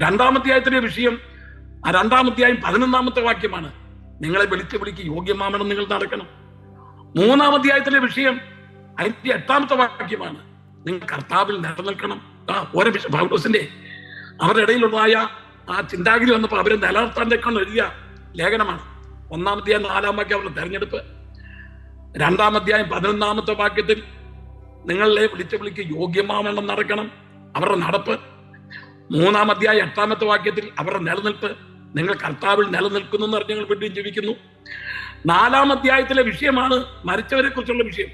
2-ാം അധ്യായത്തിലെ വിഷയം 2-ാം അധ്യായം 11-ാമത്തെ വാക്യമാണ്, നിങ്ങളെ വിളിക്ക് യോഗ്യമാവണം നിങ്ങൾ നടക്കണം. 3-ാം അധ്യായത്തിലെ വിഷയം 8-ാമത്തെ വാക്യമാണ്, നിങ്ങൾ കർത്താവിൽ നിലനിൽക്കണം. ഓരോ പൗലോസിന്റെ അവരുടെ ഇടയിലുള്ളതായ ആ ചിന്താഗതി വന്നപ്പോൾ അവരെ നിലനിർത്താൻ എഴുതിയ ലേഖനമാണ്. 1-ാം അധ്യായം 4-ാം വാക്യം അവരുടെ തെരഞ്ഞെടുപ്പ്. 2-ാം അധ്യായം 11-ാമത്തെ വാക്യത്തിൽ നിങ്ങളെ വിളിക്ക് യോഗ്യമാവണം നടക്കണം, അവരുടെ നടപ്പ്. 3-ാം അധ്യായം 8-ാമത്തെ വാക്യത്തിൽ അവരുടെ നിലനിൽപ്പ്, നിങ്ങൾ കർത്താവിൽ നിലനിൽക്കുന്നു എന്ന് പറഞ്ഞ് ഞങ്ങൾ വീണ്ടും ജീവിക്കുന്നു. 4-ാം അധ്യായത്തിലെ വിഷയമാണ് മരിച്ചവരെ കുറിച്ചുള്ള വിഷയം.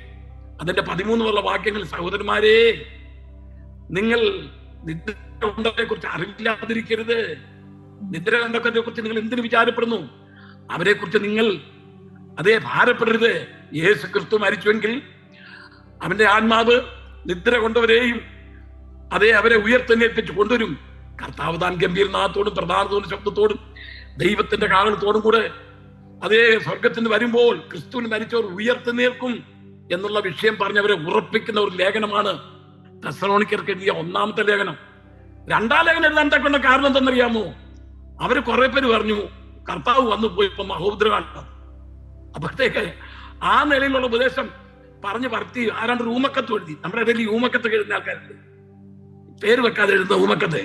അതിന്റെ 13 വാക്യങ്ങൾ, സഹോദരന്മാരെ, നിങ്ങൾ നിദ്ര കൊണ്ടവരെ കുറിച്ച് അറിവില്ലാതിരിക്കരുത്. നിദ്ര കണ്ടവരെ കുറിച്ച് നിങ്ങൾ എന്തിനു വിചാരപ്പെടുന്നു? അവരെ കുറിച്ച് നിങ്ങൾ ഭാരപ്പെടരുത്. യേശു ക്രിസ്തു മരിച്ചുവെങ്കിൽ അവന്റെ ആത്മാവ് നിദ്ര കൊണ്ടവരെയും അവരെ ഉയർത്തെഴുന്നേൽപ്പിച്ച് കൊണ്ടുവരും. കർത്താവ് താൻ ഗംഭീരനാഥത്തോടും പ്രധാനത്തോടും ശബ്ദത്തോടും ദൈവത്തിന്റെ കാലത്തോടും കൂടെ സ്വർഗത്തിന് വരുമ്പോൾ ക്രിസ്തുവിന് മരിച്ചവർ ഉയർത്തെഴുന്നേൽക്കും എന്നുള്ള വിഷയം പറഞ്ഞവരെ ഉറപ്പിക്കുന്ന ഒരു ലേഖനമാണ് തെസ്സലോനിക്കർക്ക് എഴുതിയ 1-ാമത്തെ ലേഖനം. 2-ാം ലേഖനം എഴുതാൻ തക്കൊണ്ട് കാരണം എന്തെന്നറിയാമോ? അവര് കുറെ പേര് പറഞ്ഞു കർത്താവ് വന്നു പോയി ഇപ്പൊ മഹോദ്രവാണ്. അപ്പോഴത്തേക്ക് ആ നിലയിലുള്ള ഉപദേശം പറഞ്ഞ് പറത്തി ആരാണ്ട് ഊമക്കത്ത് എഴുതി. നമ്മുടെ ഇടയിൽ ഈ ഊമക്കത്ത് എഴുതുന്ന ആൾക്കാരുണ്ട്, പേര് വെക്കാതെ എഴുതുന്ന ഊമക്കത്ത്.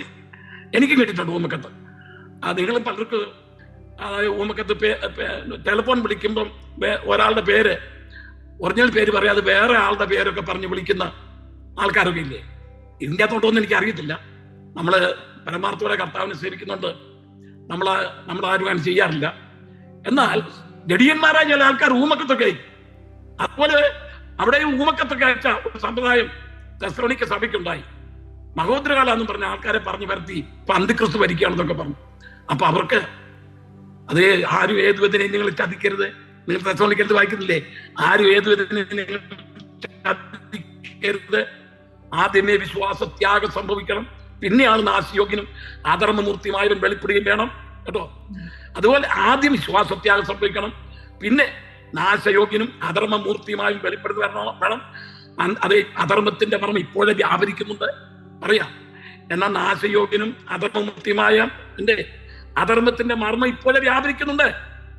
എനിക്കും കിട്ടിയിട്ടുണ്ട് ഊമക്കത്ത്. നിങ്ങളും പലർക്ക് ഊമക്കത്ത് ടെലിഫോൺ വിളിക്കുമ്പം ഒരാളുടെ പേര്, ഒറിജിനൽ പേര് പറയാതെ വേറെ ആളുടെ പേരൊക്കെ പറഞ്ഞ് വിളിക്കുന്ന ആൾക്കാരൊക്കെ ഇല്ലേ? ഇതിൻ്റെ അകത്തോട്ടൊന്നും എനിക്ക് അറിയത്തില്ല. നമ്മള് പരമാർത്ഥത്തോടെ കർത്താവിനെ സേവിക്കുന്നുണ്ട്, നമ്മളാരും അങ്ങനെ ചെയ്യാറില്ല. എന്നാൽ ജഡിയന്മാരായ ചില ആൾക്കാർ ഊമക്കത്തൊക്കെ അതുപോലെ അവിടെ ഊമക്കത്തൊക്കെ അയച്ച ഒരു സമ്പ്രദായം തെസ്സലോനിക്ക സഭയ്ക്കുണ്ടായി. മഹോദ്രകാല എന്ന് പറഞ്ഞ ആൾക്കാരെ പറഞ്ഞു വരുത്തി ഇപ്പൊ അന്തിക്രിസ്തു ഭരിക്കുകയാണെന്നൊക്കെ പറഞ്ഞു. അപ്പൊ അവർക്ക് അതേ ആരും ഏത് വിധനെ നിങ്ങൾ ചതിക്കരുത്. നിങ്ങൾ തെസ്സലോനിക്കരുത് വായിക്കുന്നില്ലേ? ആരും ഏത് വിധനെ നിങ്ങൾ ചതിക്കരുത്. ആദ്യമേ വിശ്വാസത്യാഗം സംഭവിക്കണം, പിന്നെയാണ് നാശയോഗ്യനും അധർമ്മമൂർത്തിയുമായവൻ വെളിപ്പെടുകയും വേണം കേട്ടോ. അതുപോലെ ആദ്യം വിശ്വാസത്യാഗം സംഭവിക്കണം, പിന്നെ നാശയോഗ്യനും അധർമ്മമൂർത്തിയുമായും വെളിപ്പെടുന്ന വേണം. അതേ അധർമ്മത്തിന്റെ മർമ്മം ഇപ്പോഴേ വ്യാപരിക്കുന്നുണ്ട് പറയാം. എന്നാൽ നാശയോഗ്യനും അധർമ്മമൂർത്തിയുമായ അധർമ്മത്തിന്റെ മർമ്മം ഇപ്പോഴേ വ്യാപരിക്കുന്നുണ്ട്.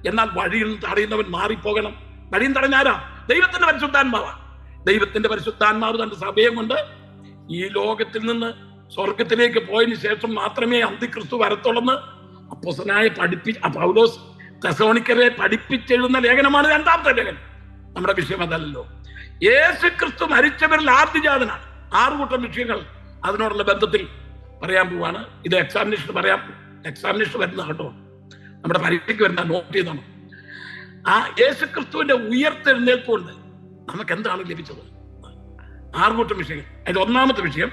എന്നാൽ വഴിയിൽ തടയുന്നവൻ മാറിപ്പോകണം. വഴിയും തടഞ്ഞാരാ? ദൈവത്തിന്റെ പരിശുദ്ധാത്മാവാ. ദൈവത്തിന്റെ പരിശുദ്ധാത്മാവ് തന്റെ സഭയം കൊണ്ട് ഈ ലോകത്തിൽ നിന്ന് സ്വർഗത്തിലേക്ക് പോയതിനു ശേഷം മാത്രമേ അന്തിക്രിസ്തു വരത്തുള്ളെന്ന് അപ്പോസ്തലനായ പൗലോസ് തെസ്സലോനിക്കരെ പഠിപ്പിച്ചെഴുതുന്ന ലേഖനമാണ് രണ്ടാമത്തെ ലേഖനം. നമ്മുടെ വിഷയം അതല്ലല്ലോ. യേശു ക്രിസ്തു മരിച്ചവരിൽ ആദ്യജാതനാണ്. 6 കൂട്ടം വിഷയങ്ങൾ അതിനോടുള്ള ബന്ധത്തിൽ പറയാൻ പോവാണ്. ഇത് എക്സാമിനേഷൻ വരുന്ന കേട്ടോ, നമ്മുടെ പരീക്ഷയ്ക്ക് വരുന്ന നോട്ട് ചെയ്താണ്. ആ യേശു ക്രിസ്തുവിന്റെ ഉയർത്തെഴുന്നേൽപ്പുകൊണ്ട് നമുക്ക് എന്താണ് ലഭിച്ചത്? 6 കൂട്ടം വിഷയങ്ങൾ. അതിൽ ഒന്നാമത്തെ വിഷയം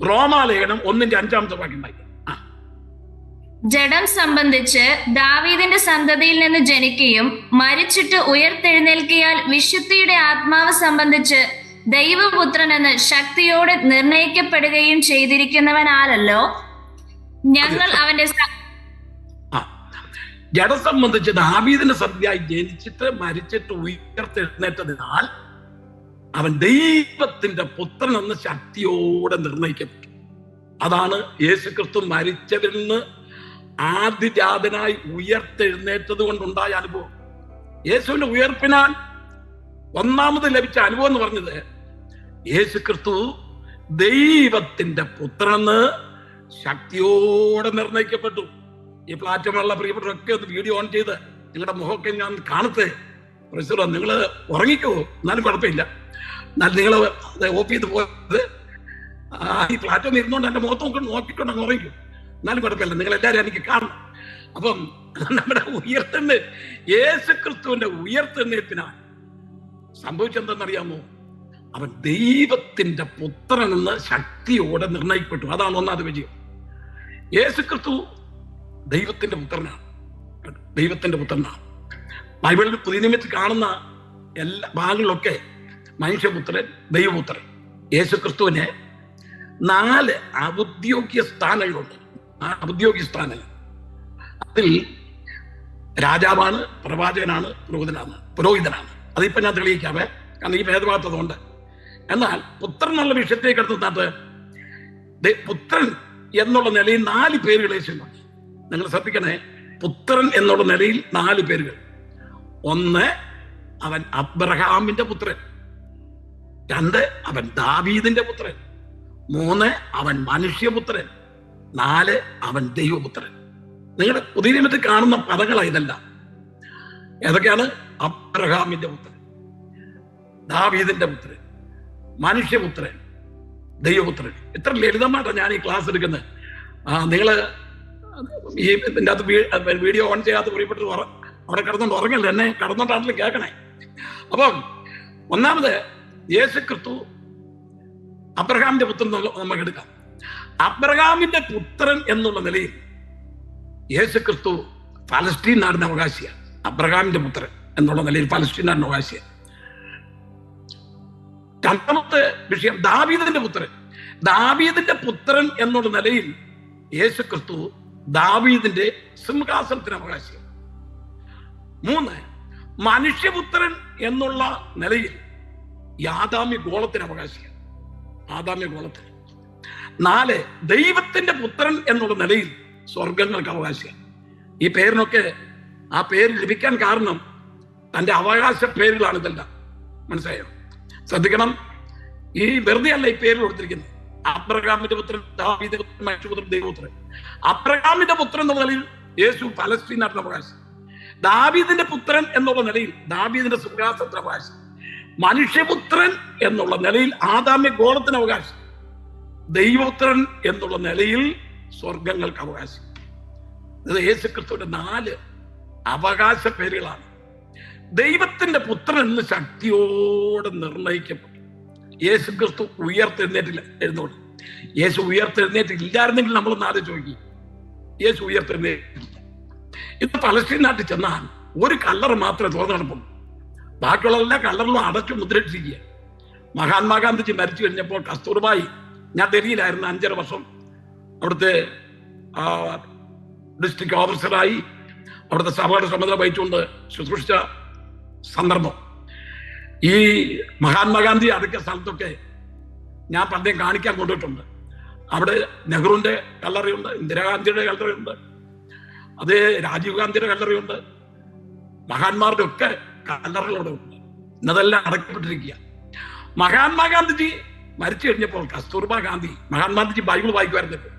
റോമാലേഖനം 1:5 വാക്യം. ജഡം സംബന്ധിച്ച് ദാവീദിന്റെ സന്തതിയിൽ നിന്ന് ജനിക്കുകയും മരിച്ചിട്ട് ഉയർത്തെഴുന്നേൽക്കിയാൽ വിശുദ്ധിയുടെ ആത്മാവ് സംബന്ധിച്ച് ദൈവപുത്രൻ എന്ന് ശക്തിയോടെ നിർണയിക്കപ്പെടുകയും ചെയ്തിരിക്കുന്നവനാലല്ലോ ഞങ്ങൾ അവന്റെ ജഡം സംബന്ധിച്ച് ദാവീദിന്റെ സന്തതിയായി ജനിച്ചിട്ട് മരിച്ചിട്ട് ഉയർത്തെഴുന്നേറ്റതിനാൽ അവൻ ദൈവത്തിന്റെ പുത്രൻ എന്ന ശക്തിയോടെ നിർണയിക്കപ്പെട്ടു. അതാണ് യേശുക്രിസ്തു മരിച്ചവരിൽ നിന്ന് ആദ്യജാതനായി ഉയർത്തെഴുന്നേറ്റത് കൊണ്ടുണ്ടായ അനുഭവം. യേശുവിന്റെ ഉയർപ്പിനാൽ ഒന്നാമത് ലഭിച്ച അനുഭവം എന്ന് പറഞ്ഞത് യേശുക്രിസ്തു ദൈവത്തിന്റെ പുത്രനെന്ന് ശക്തിയോടെ നിർണയിക്കപ്പെട്ടു. ഈ പ്ലാറ്റ്ഫോമിലുള്ള പ്രിയപ്പെട്ടവരൊക്കെ ഒന്ന് വീഡിയോ ഓൺ ചെയ്ത് നിങ്ങളുടെ മുഖമൊക്കെ ഞാൻ കാണത്തെ. നിങ്ങൾ ഉറങ്ങിക്കോ, എന്നാലും കുഴപ്പമില്ല. എന്നാൽ നിങ്ങൾ ഓഫ് ചെയ്ത് പോയത് ഈ പ്ലാറ്റ്ഫോമിൽ ഇരുന്നുകൊണ്ട് എന്റെ മുഖത്ത് നോക്കിക്കൊണ്ട് അങ്ങ് ഉറങ്ങിക്കും, എന്നാലും കുഴപ്പമില്ല. നിങ്ങൾ എല്ലാവരും എനിക്ക് കാണണം. അപ്പം നമ്മുടെ യേശുക്രിസ്തുവിന്റെ ഉയർത്തെഴുന്നേൽപ്പിനാൽ സംഭവിച്ചെന്തെന്നറിയാമോ? അവൻ ദൈവത്തിന്റെ പുത്രനെന്ന് ശക്തിയോടെ നിർണയിക്കപ്പെട്ടു. അതാണ് ഒന്നാമത് വിജയം. യേശുക്രിസ്തു ദൈവത്തിന്റെ പുത്രനാണ്. ദൈവത്തിന്റെ പുത്രനാണ്. ബൈബിളിൽ പുതിയ നിയമത്തിൽ കാണുന്ന എല്ലാ ഭാഗങ്ങളിലൊക്കെ മനുഷ്യപുത്രൻ, ദൈവപുത്രൻ. യേശുക്രിസ്തുവിന് 4 ഔദ്യോഗിക സ്ഥാനങ്ങളുണ്ട്. ആ ഔദ്യോഗിക സ്ഥാനങ്ങൾ അതിൽ രാജാവാണ്, പ്രവാചകനാണ്, പുരോഹിതനാണ്. അതിപ്പോ ഞാൻ തെളിയിക്കാവേ, കാരണം ഈ ഭേദഭാഗത്തതുകൊണ്ട്. എന്നാൽ പുത്രൻ എന്നുള്ള വിഷയത്തേക്ക് എടുത്തത് പുത്രൻ എന്നുള്ള നിലയിൽ 4 പേരുകൾ യേശുണ്ട്. നിങ്ങൾ ശ്രദ്ധിക്കണേ, പുത്രൻ എന്നുള്ള നിലയിൽ 4 പേരുകൾ. 1, അവൻ അബ്രഹാമിന്റെ പുത്രൻ. 2, അവൻ ദാവീദിന്റെ പുത്രൻ. 3, അവൻ മനുഷ്യപുത്രൻ. 4, അവൻ ദൈവപുത്രൻ. നിങ്ങളുടെ പുതിയ നിയമത്തിൽ കാണുന്ന പദങ്ങളാണ് ഇതെല്ലാം. ഏതൊക്കെയാണ്? അബ്രഹാമിന്റെ പുത്രൻ, ദാവീദിന്റെ പുത്രൻ, മനുഷ്യപുത്രൻ, ദൈവപുത്രൻ. ഇത്ര ലളിതമായിട്ടാണ് ഞാൻ ഈ ക്ലാസ് എടുക്കുന്നത്. നിങ്ങൾ ഈ ഇതിൻ്റെ അകത്ത് വീഡിയോ ഓൺ ചെയ്യാത്ത പ്രിയപ്പെട്ട അവിടെ കിടന്നുകൊണ്ട് ഉറങ്ങല്ല, എന്നെ കടന്നോണ്ടാണെങ്കിലും കേൾക്കണേ. അപ്പം ഒന്നാമത് യേശുക്രിസ്തു അബ്രഹാമിന്റെ പുത്രൻ നമുക്ക് എടുക്കാം. അബ്രഹാമിന്റെ പുത്രൻ എന്നുള്ള നിലയിൽ യേശുക്രിസ്തു ഫലസ്തീൻ നാടിന്റെ അവകാശിയാണ്. അബ്രഹാമിന്റെ പുത്രൻ എന്നുള്ള നിലയിൽ ഫലസ്തീൻ നാടിന്റെ അവകാശിയാണ്. രണ്ടാമത്തെ വിഷയം ദാവീദിന്റെ പുത്രൻ. ദാവീദിന്റെ പുത്രൻ എന്നുള്ള നിലയിൽ യേശുക്രിസ്തു ദാവീദിന്റെ സിംഹാസനത്തിന് അവകാശിയാണ്. 3, മനുഷ്യപുത്രൻ എന്നുള്ള നിലയിൽ ആദാമ്യ ഗോളത്തിന് അവകാശിയാണ്. ആദാമ്യ ഗോളത്തിന്. 4, ദൈവത്തിന്റെ പുത്രൻ എന്നുള്ള നിലയിൽ സ്വർഗങ്ങൾക്ക് അവകാശിയാണ്. ഈ പേരിനൊക്കെ ആ പേര് ലഭിക്കാൻ കാരണം തന്റെ അവകാശ പേരുകളാണ് ഇതെല്ലാം. മനസ്സിലായോ? ശ്രദ്ധിക്കണം, ഈ വെറുതെ അല്ല ഈ പേര് കൊടുത്തിരിക്കുന്നത്. അബ്രഹാമിന്റെ പുത്രൻ, ദാവീദിന്റെ പുത്രൻ, മനുഷ്യപുത്രൻ, ദൈവപുത്രൻ. അബ്രഹാമിന്റെ പുത്രൻ എന്നുള്ള നിലയിൽ യേശു ഫലസ്തീൻ നാട്ടിന് അവകാശം. ദാവീദിന്റെ പുത്രൻ എന്നുള്ള നിലയിൽ ദാവീദിന്റെ സിംഹാസനത്തിന് അവകാശം. മനുഷ്യപുത്രൻ എന്നുള്ള നിലയിൽ ആദാമ്യ ഗോളത്തിന് അവകാശം. ദൈവപുത്രൻ എന്നുള്ള നിലയിൽ സ്വർഗങ്ങൾക്ക് അവകാശം. ഇത് യേശുക്രിസ്തുവിന്റെ 4 അവകാശ പേരുകളാണ്. ദൈവത്തിന്റെ പുത്രൻ എന്ന് ശക്തിയോടെ നിർണയിക്കപ്പെട്ടു. യേശു ക്രിസ്തു ഉയർത്തെഴുന്നേറ്റില്ല എഴുന്നോളൂ. യേശു ഉയർത്തെഴുന്നേറ്റില്ലായിരുന്നെങ്കിൽ നമ്മളൊന്ന് ആലോചിച്ച് നോക്കി. യേശു ഉയർത്തെഴുന്നേറ്റില്ല. ഇന്ന് പലസ്തീൻ നാട്ടിൽ ചെന്നാൽ ഒരു കല്ലറ മാത്രമേ തുറന്നു കിടപ്പുള്ളൂ. ബാക്കിയുള്ള എല്ലാ കല്ലറിലും അടച്ചു മുദ്രയിട്ടിരിക്കുക. മഹാത്മാഗാന്ധിജി മരിച്ചു കഴിഞ്ഞപ്പോൾ കസ്തൂർബായി, ഞാൻ ഡൽഹിയിലായിരുന്നു 5.5 വർഷം, അവിടുത്തെ ഡിസ്ട്രിക്ട് ഓഫീസറായി അവിടുത്തെ സഭയുടെ ചുമതല വഹിച്ചുകൊണ്ട് ശുശ്രൂഷിച്ച സന്ദർഭം. ഈ മഹാത്മാഗാന്ധി അടക്കിയ സ്ഥലത്തൊക്കെ ഞാൻ പലരെയും കാണിക്കാൻ കൊണ്ടുപോയിട്ടുണ്ട്. അവിടെ നെഹ്റുവിന്റെ കല്ലറയുണ്ട്, ഇന്ദിരാഗാന്ധിയുടെ കല്ലറയുണ്ട്, അതേ രാജീവ് ഗാന്ധിയുടെ കല്ലറയുണ്ട്, മഹാന്മാരുടെ ഒക്കെ കല്ലറകളോടെ ഉണ്ട്. ഇന്നതെല്ലാം അടക്കപ്പെട്ടിരിക്കുക. മഹാത്മാഗാന്ധിജി മരിച്ചു കഴിഞ്ഞപ്പോൾ കസ്തൂർബാ ഗാന്ധി, മഹാത്മാഗാന്ധിജി ബൈബിൾ വായിക്കുമായിരുന്നപ്പോൾ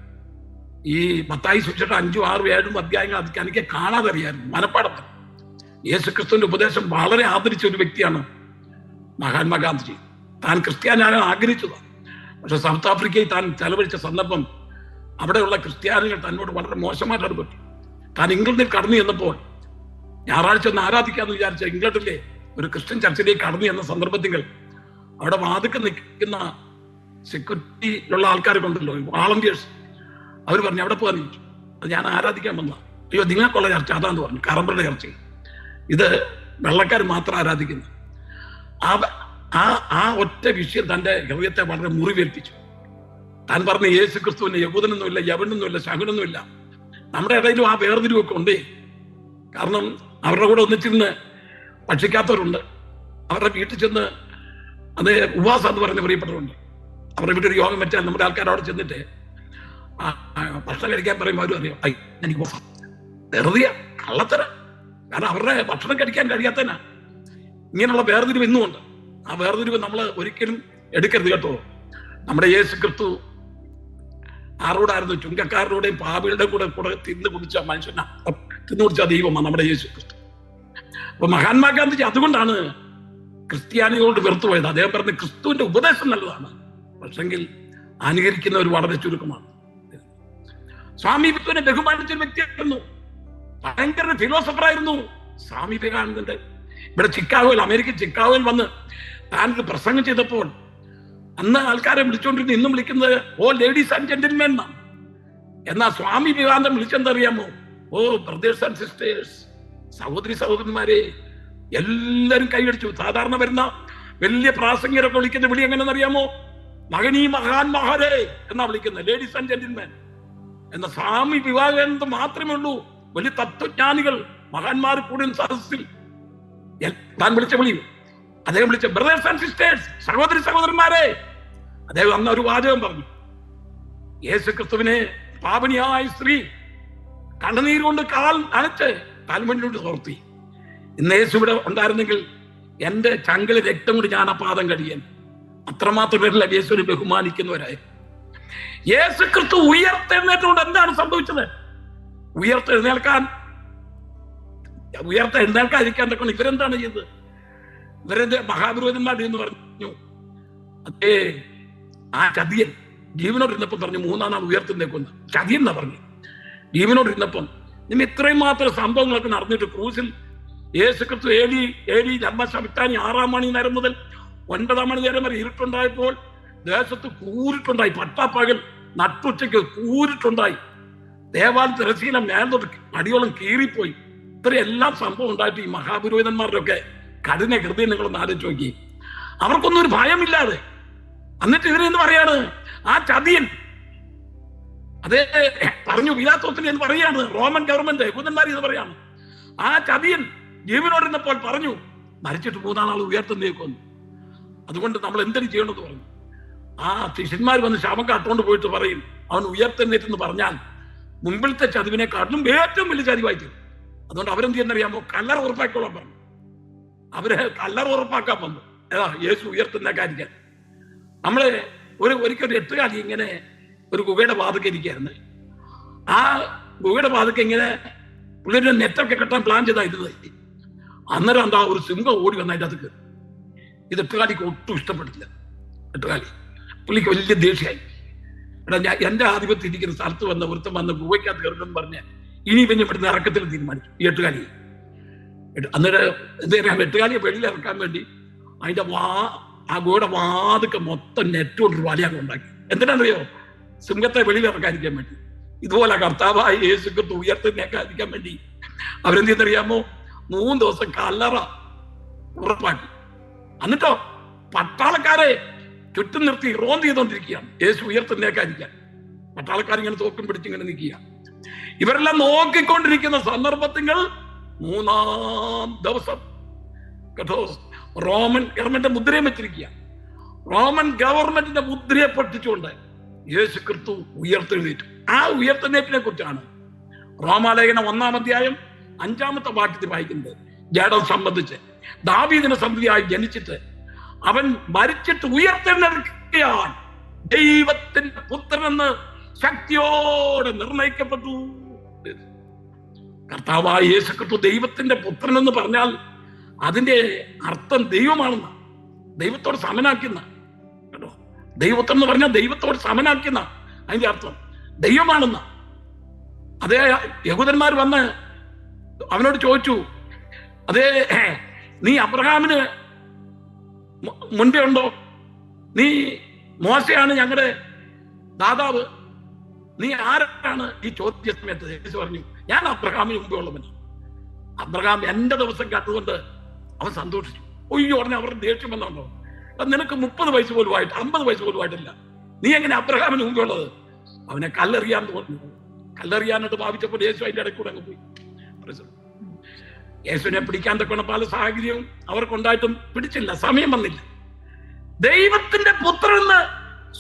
ഈ മത്തായി സുവിശേഷം 5, 6, 7 അധ്യായങ്ങൾ അത് എനിക്ക് കാണാതെ അറിയായിരുന്നു, മനപ്പാടം. യേശുക്രിസ്തുവിന്റെ ഉപദേശം വളരെ ആദരിച്ച ഒരു വ്യക്തിയാണ് മഹാത്മാഗാന്ധിജി. താൻ ക്രിസ്ത്യാനിയാകാൻ ആഗ്രഹിച്ചതാണ്. പക്ഷെ സൗത്ത് ആഫ്രിക്കയിൽ താൻ ചെലവഴിച്ച സന്ദർഭം അവിടെയുള്ള ക്രിസ്ത്യാനികൾ തന്നോട് വളരെ മോശമായിട്ട് ഇടപെട്ടു. താൻ ഇംഗ്ലണ്ടിൽ കടന്നു ചെന്നപ്പോൾ ഞായറാഴ്ച ഒന്ന് ആരാധിക്കാന്ന് വിചാരിച്ച ഇംഗ്ലണ്ടിലെ ഒരു ക്രിസ്ത്യൻ ചർച്ചിലേക്ക് കടന്നു എന്ന സന്ദർഭത്തിൽ അവിടെ വാതിക്ക് നിൽക്കുന്ന സെക്യൂരിറ്റിയിലുള്ള ആൾക്കാരെ കൊണ്ടല്ലോ, വാളണ്ടിയേഴ്സ്, അവർ പറഞ്ഞു അവിടെ പോകാൻ ചോദിച്ചു. അത് ഞാൻ ആരാധിക്കാൻ വന്ന. അയ്യോ നിങ്ങൾക്കുള്ള ചർച്ച അതാന്ന് പറഞ്ഞു, കറമ്പറുടെ ചർച്ച. ഇത് വെള്ളക്കാർ മാത്രം ആരാധിക്കുന്നു. ആ ഒറ്റ വിഷയം തൻ്റെ ഹൃദയത്തെ വളരെ മുറിവേൽപ്പിച്ചു. താൻ പറഞ്ഞ യേശു ക്രിസ്തുവിന് യഹൂദനൊന്നുമില്ല, യവനൊന്നുമില്ല, ശകുനൊന്നുമില്ല. നമ്മുടെ ഇടയിലും ആ വേർതിരിവൊക്കെ ഉണ്ട്. കാരണം അവരുടെ കൂടെ ഒന്നിച്ചിരുന്ന് ഭക്ഷിക്കാത്തവരുണ്ട്, അവരുടെ വീട്ടിൽ ചെന്ന് അത് ഉപവാസം എന്ന് പറഞ്ഞ് പ്രിയപ്പെട്ടവരുണ്ട്. അവരുടെ വീട്ടിൽ യോഗം വെച്ചാൽ നമ്മുടെ ആൾക്കാർ അവിടെ ചെന്നിട്ട് ഭക്ഷണം കഴിക്കാൻ പറയുമ്പോൾ അവരും അറിയാം എനിക്ക് വെറുതെ കള്ളത്തരം. കാരണം അവരുടെ ഭക്ഷണം കഴിക്കാൻ കഴിയാത്തതിനാ. ഇങ്ങനെയുള്ള വേർതിരിവ് ഇന്നുമുണ്ട്. ആ വേർതിരിവ് നമ്മൾ ഒരിക്കലും എടുക്കരുത് കേട്ടോ. നമ്മുടെ യേശു ക്രിസ്തു ആരോടായിരുന്നു? ചുങ്കക്കാരുടെയും പാപികളുടെയും കൂടെ തിന്നു കുടിച്ച മനുഷ്യനാ, തിന്നു കുടിച്ച ദൈവമാണ് നമ്മുടെ യേശു ക്രിസ്തു. അപ്പൊ മഹാത്മാഗാന്ധിജി അതുകൊണ്ടാണ് ക്രിസ്ത്യാനികളോട് വെറുത്തുപോയത്. അദ്ദേഹം പറഞ്ഞ ക്രിസ്തുവിന്റെ ഉപദേശം നല്ലതാണ്, പക്ഷെങ്കിൽ അനുകരിക്കുന്നവർ വളരെ ചുരുക്കമാണ്. സ്വാമി വിവേകാനന്ദനെ ബഹുമാനിച്ചൊരു വ്യക്തിയായിരുന്നു, ഭയങ്കര ഫിലോസഫറായിരുന്നു സ്വാമി വിവേകാനന്ദന്റെ. ഇവിടെ ചിക്കാഗോയിൽ, അമേരിക്കൻ ചിക്കാഗോയിൽ വന്ന് താനൊരു പ്രസംഗം ചെയ്തപ്പോൾ അന്ന് ആൾക്കാരെ വിളിച്ചുകൊണ്ടിരുന്ന ഇന്നും വിളിക്കുന്നത് ഓ ലേഡീസ് ആൻഡ് ജെന്റിൽമെൻ എന്നാണ്. എന്നാൽ സ്വാമി വിവേകാനന്ദൻ വിളിച്ചെന്തറിയാമോ? ഓ ബ്രദേഴ്സ് ആൻഡ് സിസ്റ്റേഴ്സ്, സഹോദരി സഹോദരന്മാരെ. എല്ലാവരും കൈയടിച്ചു. സാധാരണ വരുന്ന വലിയ പ്രാസംഗികരൊക്കെ വിളിക്കുന്ന വിളി എങ്ങനെയെന്നറിയാമോ? മകനീ മഹാന്മാരെ എന്നാ വിളിക്കുന്നത്, ലേഡീസ് ആൻഡ് ജെന്റിൽമെൻ. എന്ന സ്വാമി വിവേകാനന്ദൻ മാത്രമേ ഉള്ളൂ വലിയ തത്വജ്ഞാനികൾ മഹാന്മാർ കൂടിയ സദസ്സിൽ താൻ വിളിച്ച വിളി. അദ്ദേഹം വിളിച്ച ബ്രദേഴ്സ് ആൻഡ് സിസ്റ്റേഴ്സ്, സഹോദരി സഹോദരന്മാരെ. അദ്ദേഹം അന്ന് ഒരു വാചകം പറഞ്ഞു, യേശു ക്രിസ്തുവിനെ പാപനിയായ സ്ത്രീ കണ്ണുനീരുകൊണ്ട് കാൽ നനച്ച് കാൽമണ്ണിലോട്ട് തോർത്തി. ഇന്ന് യേശു ഇവിടെ ഉണ്ടായിരുന്നെങ്കിൽ എന്റെ ചങ്കില് രക്തം കൊണ്ട് ഞാൻ ആ പാദം കഴിയാൻ. അത്രമാത്രം പേരില്ല യേശുവിനെ ബഹുമാനിക്കുന്നവരായി. യേശു ക്രിസ്തു ഉയർത്തെഴുന്നേറ്റുകൊണ്ട് എന്താണ് സംഭവിച്ചത്? ഉയർത്തെഴുന്നേൽക്കാതിരിക്കാൻ തക്കൊണ്ട് ഇവരെന്താണ് ചെയ്തത്? ഇവരെന്ത് മഹാപുരോഹിതന്മാർ എന്ന് പറഞ്ഞു. അതേ ആ ചതിയൻ ജീവനോട് ഇരുന്നപ്പം പറഞ്ഞു 3-ാം നാൾ ഉയർത്തെഴുന്നേൽക്കുന്നു. ചതിയൻ എന്നാ പറഞ്ഞു. ജീവനോട് ഇരുന്നപ്പം നിങ്ങൾ ഇത്രയും മാത്രം സംഭവങ്ങളൊക്കെ നടന്നിട്ട് ക്രൂസിൽ യേശു ക്രിസ്തു ഏലി ലമ്മ ശമിത്താനി 6-ാം മണി നേരം മുതൽ 9-ാം മണി നേരം വരെ ഇരുട്ടുണ്ടായപ്പോൾ ദേശത്ത് കൂരിട്ടുണ്ടായി. പട്ടാപ്പകൽ നട്ടുച്ചയ്ക്ക് കൂരിട്ടുണ്ടായി. ദേവാലയ തിരശ്ശീല മേൽതൊട്ട് അടിയോളം കീറിപ്പോയി. ഇത്രയെല്ലാം സംഭവം ഉണ്ടായിട്ട് ഈ മഹാപുരോഹിതന്മാരുടെ ഒക്കെ കഠിന ഹൃദയം നിങ്ങളൊന്ന് ആലോചിച്ച് നോക്കി. അവർക്കൊന്നും ഒരു ഭയമില്ലാതെ എന്നിട്ട് ഇവരെന്ന് പറയാണ് ആ ചതിയൻ. അതേ പറഞ്ഞു പീലാത്തോസിനെ എന്ന് പറയാണ് റോമൻ ഗവൺമെന്റ്, യഹൂദന്മാർ എന്ന് പറയാണ്. ആ ചതിയൻ ജീവനോടിരുന്നപ്പോൾ പറഞ്ഞു മരിച്ചിട്ട് 3-ാം നാൾ ഉയർത്തെഴുന്നേൽക്കുന്നു. അതുകൊണ്ട് നമ്മൾ എന്തിനു ചെയ്യണമെന്ന് പറഞ്ഞു. ആ ശിഷ്യന്മാർ വന്ന് ശവം കാട്ടുകൊണ്ട് പോയിട്ട് പറയും അവൻ ഉയർത്തെഴുന്നേറ്റെന്ന് പറഞ്ഞാൽ മുമ്പിലത്തെ ചതിവിനെക്കാട്ടിലും ഏറ്റവും വലിയ ചതിവായി തീരും. അതുകൊണ്ട് അവരെന്ത് ചെയ്യുന്നറിയാമോ? കല്ലറ ഉറപ്പാക്കിക്കോളാൻ പറഞ്ഞു. അവര് കല്ലറ ഉറപ്പാക്കാൻ വന്നു. ഏതാ യേശു ഉയർത്തെഴുന്നേൽക്കാതിരിക്കാൻ. നമ്മള് ഒരിക്കൽ 8 ഇങ്ങനെ ഒരു ഗുഹയുടെ വാതിക്കെ ഇരിക്കുകയായിരുന്നു. ആ ഗുഹയുടെ വാതിക്കെ ഇങ്ങനെ പുള്ളിയുടെ നെറ്റൊക്കെ കെട്ടാൻ പ്ലാൻ ചെയ്തായിരുന്നത്. അന്നേരം എന്താ ഒരു സിംഹം ഓടി വന്ന അതിൻ്റെ അത് കയറി. ഇത് 8 ഒട്ടും ഇഷ്ടപ്പെട്ടില്ല. 8 പുള്ളിക്ക് വലിയ ദേഷ്യമായി. എടാ ഞാൻ എന്റെ ആധിപത്യം ഇരിക്കുന്ന സ്ഥലത്ത് വന്ന വൃത്തം വന്ന് ഗുഹയ്ക്കകത്ത് കയറുമെന്ന് പറഞ്ഞ് ഇനി പിന്നെ ഇവിടുന്ന് ഇറക്കത്തിൽ തീരുമാനിച്ചു. ഈ 8 അന്നേരം എന്താ പറയാ, വെട്ടുകാലിയെ വെളിയിൽ ഇറക്കാൻ വേണ്ടി അതിന്റെ ആ ഗോയുടെ വാതൊക്കെ മൊത്തം നെറ്റ് കൊണ്ടൊരു വലയൊക്കെ ഉണ്ടാക്കി. എന്തിനാണെന്നറിയോ? സിംഹത്തെ വെളിയിൽ ഇറക്കാതിരിക്കാൻ വേണ്ടി. ഇതുപോലെ കർത്താവായ യേശുക്രിസ്തു ഉയർത്തുന്നേക്കാതിരിക്കാൻ വേണ്ടി അവരെന്ത് ചെയ്തറിയാമോ? 3 ദിവസം കല്ലറ ഉറപ്പാക്കി. എന്നിട്ടോ പട്ടാളക്കാരെ ചുറ്റും നിർത്തി റോന്ത് ചെയ്തോണ്ടിരിക്കുകയാണ് യേശു ഉയർത്തുന്നേക്കാതിരിക്കാൻ. പട്ടാളക്കാരിങ്ങനെ തോക്കും പിടിച്ചിങ്ങനെ നിൽക്കുക. ഇവരെല്ലാം നോക്കിക്കൊണ്ടിരിക്കുന്ന സന്ദർഭത്തിൽ 3-ാം ദിവസം കേട്ടോ റോമൻ ഗവൺമെന്റ് മുദ്രയും വെച്ചിരിക്കുക. റോമൻ ഗവൺമെന്റിന്റെ മുദ്രയെ പൊട്ടിച്ചുകൊണ്ട് യേശു ക്രിസ്തു ഉയർത്തെഴുന്നേറ്റു. ആ ഉയർത്തെഴുന്നേറ്റിനെ കുറിച്ചാണ് റോമാലേഖനം 1-ാം അധ്യായം 5-ാമത്തെ വാക്യത്തിൽ വായിക്കുന്നത്. ജഡം സംബന്ധിച്ച് ദാവീദിനെ സന്തതിയായി ജനിച്ചിട്ട് അവൻ മരിച്ചിട്ട് ഉയർത്തെഴുന്നേൽക്കുകയാൽ ദൈവത്തിന്റെ പുത്രനെന്ന് ശക്തിയോടെ നിർണയിക്കപ്പെട്ടു. കർത്താവായ യേശു ക്രിസ്തു ദൈവത്തിന്റെ പുത്രൻ എന്ന് പറഞ്ഞാൽ അതിന്റെ അർത്ഥം ദൈവമാണെന്ന, ദൈവത്തോട് സമനാക്കുന്ന കേട്ടോ. ദൈവത്വം എന്ന് പറഞ്ഞാൽ ദൈവത്തോട് സമനാക്കുന്ന അതിന്റെ അർത്ഥം ദൈവമാണെന്ന. അതേ യഹൂദന്മാർ വന്ന് അവനോട് ചോദിച്ചു, അതേ നീ അബ്രഹാമിന് മുൻപേ ഉണ്ടോ? നീ മോശയാണ് ഞങ്ങളുടെ ദാതാവ്, നീ ആരാണ്? ഈ ചോദ്യ സമയത്ത് യേശു പറഞ്ഞു, ഞാൻ അബ്രഹാമിന് മുമ്പേ ഉള്ളവനാണ്. അബ്രഹാം എന്റെ ദിവസം കേട്ടുകൊണ്ട് അവൻ സന്തോഷിച്ചു. ഒയ്യോ ഉടനെ അവരുടെ ദേഷ്യം വന്നുണ്ടോ? നിനക്ക് 30 വയസ്സ് പോലും ആയിട്ട് 50 വയസ്സ് പോലും ആയിട്ടില്ല, നീ എങ്ങനെ അബ്രഹാമിന് മുമ്പേ ഉള്ളത്? അവനെ കല്ലെറിയാൻ തോന്നുന്നു. കല്ലെറിയാനായിട്ട് ഭാവിച്ചപ്പോൾ യേശു അതിന്റെ ഇടയിൽ കൂടെ അങ്ങ് പോയി. യേശുവിനെ പിടിക്കാൻ തക്കണ പല സാഹചര്യവും അവർക്കുണ്ടായിട്ടും പിടിച്ചില്ല, സമയം വന്നില്ല. ദൈവത്തിന്റെ പുത്രനെന്ന്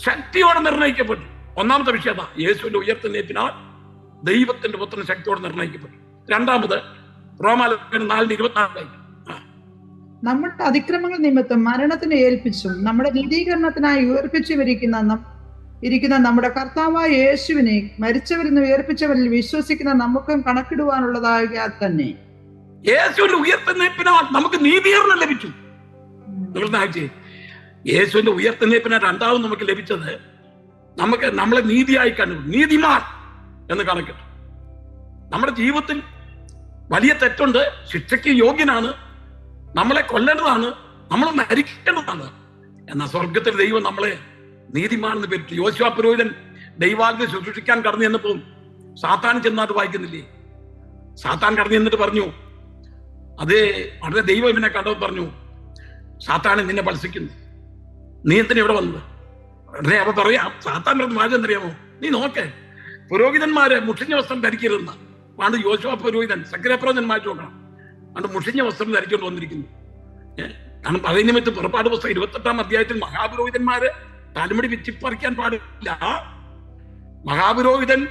ശക്തിയോടെ നിർണയിക്കപ്പെട്ടു. 1-ാമത്തെ വിഷയത യേശുവിന്റെ ഉയർത്തെഴുന്നേൽപ്പിനാൽ ദൈവത്തിന്റെ പുത്രൻ ശക്തിയോടെ നിർണയിക്കപ്പെട്ടു. 2-ാമത് റോമാലേഖനം 4:24 നമ്മുടെ അതിക്രമങ്ങൾ നിമിത്തം മരണത്തിന് ഏൽപ്പിച്ചും നമ്മുടെ നീതീകരണത്തിനായി ഇരിക്കുന്ന നമ്മുടെ കർത്താവായ യേശുവിനെ മരിച്ചവരിന്ന് ഉയർപ്പിച്ചവരിൽ വിശ്വസിക്കുന്ന നമുക്കും കണക്കിടുവാനുള്ളതായാൽ തന്നെ യേശുവിന്റെ ഉയർത്തെഴുന്നേൽപ്പിനാൽ നമുക്ക് നീതീകരണം ലഭിച്ചു. യേശുവിന്റെ ഉയർത്തെഴുന്നേൽപ്പിനാൽ 2ാമത് നമുക്ക് ലഭിച്ചത് നമ്മളെ നീതിയായി കണ്ടു, നീതിമാൻ എന്ന് കണക്കിട്ടു. നമ്മുടെ ജീവിതത്തിൽ വലിയ തെറ്റുണ്ട്, ശിക്ഷയ്ക്ക് യോഗ്യനാണ്, നമ്മളെ കൊല്ലേണ്ടതാണ്, നമ്മൾ മരിക്കേണ്ടതാണ്. എന്നാൽ സ്വർഗത്തിൽ ദൈവം നമ്മളെ നീതിമാനെന്ന് പേരിട്ടു. യോശുവ പുരോഹിതൻ ദൈവാജ്ഞ ശുശ്രൂഷിക്കാൻ കടന്നു ചെന്നപ്പോൾ സാത്താൻ ചെന്നാട്ട് വായിക്കുന്നില്ലേ? സാത്താൻ കടന്നു ചെന്നിട്ട് പറഞ്ഞു, അതേ വളരെ ദൈവം ഇവനെ കണ്ടപ്പോൾ പറഞ്ഞു, സാത്താൻ നിന്നെ പത്സിക്കുന്നു, നീ എന്തിനാ ഇവിടെ വന്നത്? ഉടനെ അവ പറയാം, സാത്താൻ പറഞ്ഞ മാറ്റം എന്തറിയാമോ? നീ നോക്കേ, പുരോഹിതന്മാരെ മുഷിഞ്ഞ വസ്ത്രം ധരിക്കരുതെന്ന് പണ്ട് യോശുവ പുരോഹിതൻ സക്കരപ്രവചൻ മാറ്റി നോക്കണം. അത് മുഷിഞ്ഞ വസ്ത്രം ധരിച്ചുകൊണ്ട് വന്നിരിക്കുന്നു. കാരണം അതേ നിമിത്തം പുറപ്പാട് പുസ്തകം 28-ാം അധ്യായത്തിൽ മഹാപുരോഹിതന്മാര് തലമുടി വിച്ചിപ്പറിക്കാൻ പാടില്ല, മഹാപുരോഹിതൻ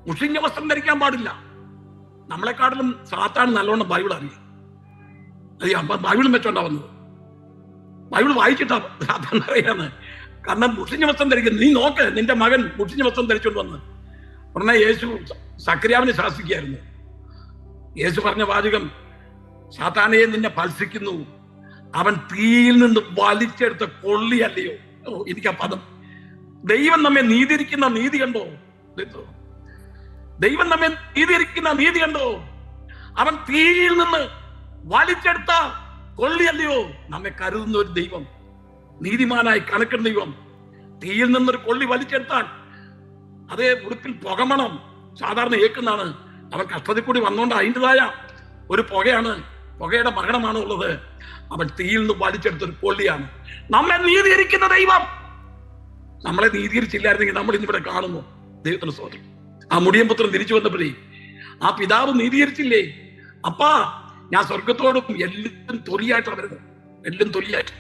മുഷിഞ്ഞ വസ്ത്രം ധരിക്കാൻ പാടില്ല. നമ്മളെക്കാട്ടിലും സാത്താൻ നല്ലോണം ബൈബിൾ അറിയാം. ബൈബിളും വെച്ചോണ്ടാ വന്നത്, ബൈബിൾ വായിച്ചിട്ടാ സാത്താൻ അറിയാന്ന്. കാരണം മുഷിഞ്ഞ വസ്ത്രം ധരിക്കുന്നത്, നീ നോക്ക് നിന്റെ മകൻ മുഷിഞ്ഞ വസ്ത്രം ധരിച്ചോണ്ട് വന്ന്. ഉടനെ യേശു സക്കര്യാവിനെ ശാസിക്കുകയായിരുന്നു. യേശു പറഞ്ഞ വാചകം, സാത്താനെ നിന്നെ പത്സിക്കുന്നു, അവൻ തീയിൽ നിന്ന് വലിച്ചെടുത്ത കൊള്ളിയല്ലയോ. എനിക്ക് ആ പദം, ദൈവം നമ്മെ നീതിരിക്കുന്ന നീതി കണ്ടോ? ദൈവം നമ്മെ നീതിരിക്കുന്ന നീതി കണ്ടോ? അവൻ തീയിൽ നിന്ന് വലിച്ചെടുത്ത കൊള്ളിയല്ലയോ. നമ്മെ കരുതുന്ന ഒരു ദൈവം, നീതിമാനായി കണക്കുന്ന ദൈവം, തീയിൽ നിന്നൊരു കൊള്ളി വലിച്ചെടുത്താൽ അതേ ഉടുപ്പിൽ പുകമണം സാധാരണ ഏക്കുന്നതാണ്. അവൻ കഷ്ടത്തിൽ കൂടി വന്നുകൊണ്ട് അതിൻ്റെതായ ഒരു പുകയാണ്, പുകയുടെ മരണമാണ് ഉള്ളത്. അവൻ തീയിൽ നിന്ന് വലിച്ചെടുത്തൊരു കൊള്ളിയാണ്. നമ്മെ നീതീകരിക്കുന്ന ദൈവം. നമ്മളെ നീതീകരിച്ചില്ലായിരുന്നെങ്കിൽ നമ്മൾ ഇന്നിവിടെ കാണുന്നു. ദൈവത്തിന് സ്തോത്രം. ആ മുടിയൻ പുത്രൻ തിരിച്ചു വന്നപ്പോഴേ ആ പിതാവ് നീതീകരിച്ചില്ലേ? അപ്പാ ഞാൻ സ്വർഗത്തോടും എല്ലാം തൊലിയായിട്ടാണ് വരുന്നത്, എല്ലാം തൊലിയായിട്ട്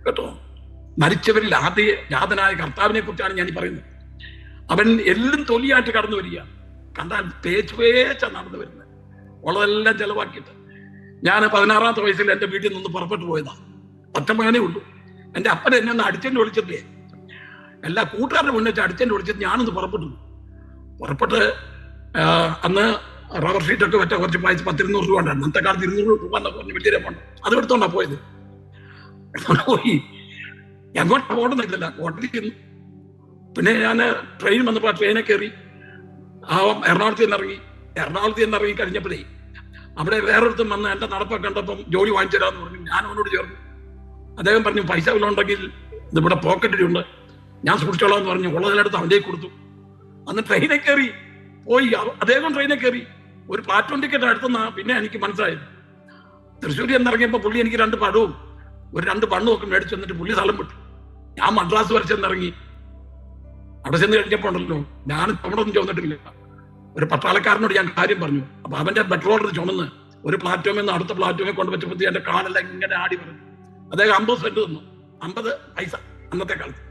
കേട്ടോ. മരിച്ചവരിൽ ആദ്യ ജാതനായ കർത്താവിനെ കുറിച്ചാണ് ഞാൻ പറയുന്നത്. അവൻ എല്ലാം തൊലിയായിട്ട് കടന്നു വരിക. കണ്ടാൽ പേച്ചാ നടന്നു വരുന്നത്, ഉള്ളതെല്ലാം ചെലവാക്കിയിട്ട്. ഞാൻ 16-ാമത്തെ വയസ്സിൽ എൻ്റെ വീട്ടിൽ നിന്ന് പുറപ്പെട്ടു പോയതാ. 10 മകനേ ഉള്ളൂ. എൻ്റെ അപ്പൻ എന്നെ ഒന്ന് അടിച്ചെന്ന് വിളിച്ചതേ, എല്ലാ കൂട്ടുകാരുടെ മുന്നേ അടിച്ചെന്ന് വിളിച്ചിട്ട് ഞാനൊന്ന് പുറപ്പെട്ട് അന്ന് റബ്ബർ ഷീറ്റൊക്കെ വെച്ച കുറച്ച് പൈസ 10-200 രൂപ ഉണ്ടായിരുന്നു. അന്നത്തെ കാലത്ത് 200 രൂപ എന്നൊക്കെ പറഞ്ഞ് വലിയ രൂപ ഉണ്ട്. അത് എടുത്തോണ്ടാ പോയത്. പോയി എങ്ങോട്ടാ പോകണമെന്നില്ല, ഹോട്ടലിൽ ചെന്നു. പിന്നെ ഞാൻ ട്രെയിൻ വന്നപ്പോൾ ആ ട്രെയിനെ കയറി എറണാകുളത്ത് നിന്ന് ഇറങ്ങി കഴിഞ്ഞപ്പോഴേ അവിടെ വേറൊരുത്തും വന്ന് എൻ്റെ നടപ്പൊക്കെ കണ്ടപ്പം ജോലി വാങ്ങിച്ചു തരാമെന്ന് പറഞ്ഞു. ഞാൻ അവനോട് ചേർന്നു. അദ്ദേഹം പറഞ്ഞു പൈസ ഉണ്ടെങ്കിൽ ഇതിവിടെ പോക്കറ്റിലുണ്ട്, ഞാൻ സൂക്ഷിച്ചോളാം എന്ന് പറഞ്ഞു. ഉള്ളതിലെടുത്ത് അവൻ്റെ കൊടുത്തു. അന്ന് ട്രെയിനിൽ കയറി പോയി. അദ്ദേഹം ട്രെയിനിൽ കയറി. ഒരു പ്ലാറ്റ്ഫോം ടിക്കറ്റ് അടുത്തുനിന്നാ പിന്നെ എനിക്ക് മനസ്സിലായത്. തൃശ്ശൂരിൽ എന്നിറങ്ങിയപ്പോൾ പുള്ളി എനിക്ക് 2 പഴവും 2 ബണ്ണും ഒക്കെ മേടിച്ചു തന്നിട്ട് പുള്ളി സ്ഥലം വിട്ടു. ഞാൻ മദ്രാസ് വരെ ചെന്നിറങ്ങി. അവിടെ ചെന്ന് കഴിഞ്ഞപ്പോൾ ഉണ്ടല്ലോ, ഞാൻ ചുമടൊന്നും ചുമന്നിട്ടില്ല. ഒരു പട്ടാളക്കാരനോട് ഞാൻ കാര്യം പറഞ്ഞു. അപ്പൊ അവന്റെ പെട്രോളർ ചുമന്ന് ഒരു പ്ലാറ്റ്ഫോമിൽ നിന്ന് അടുത്ത പ്ലാറ്റ്ഫോമിൽ കൊണ്ടുവച്ചപ്പോൾ എന്റെ കാണെല്ലാം ഇങ്ങനെ ആടി പറഞ്ഞു. അദ്ദേഹം 50 സെന്റ് തന്നു, 50 പൈസ അന്നത്തെ കാലത്ത്.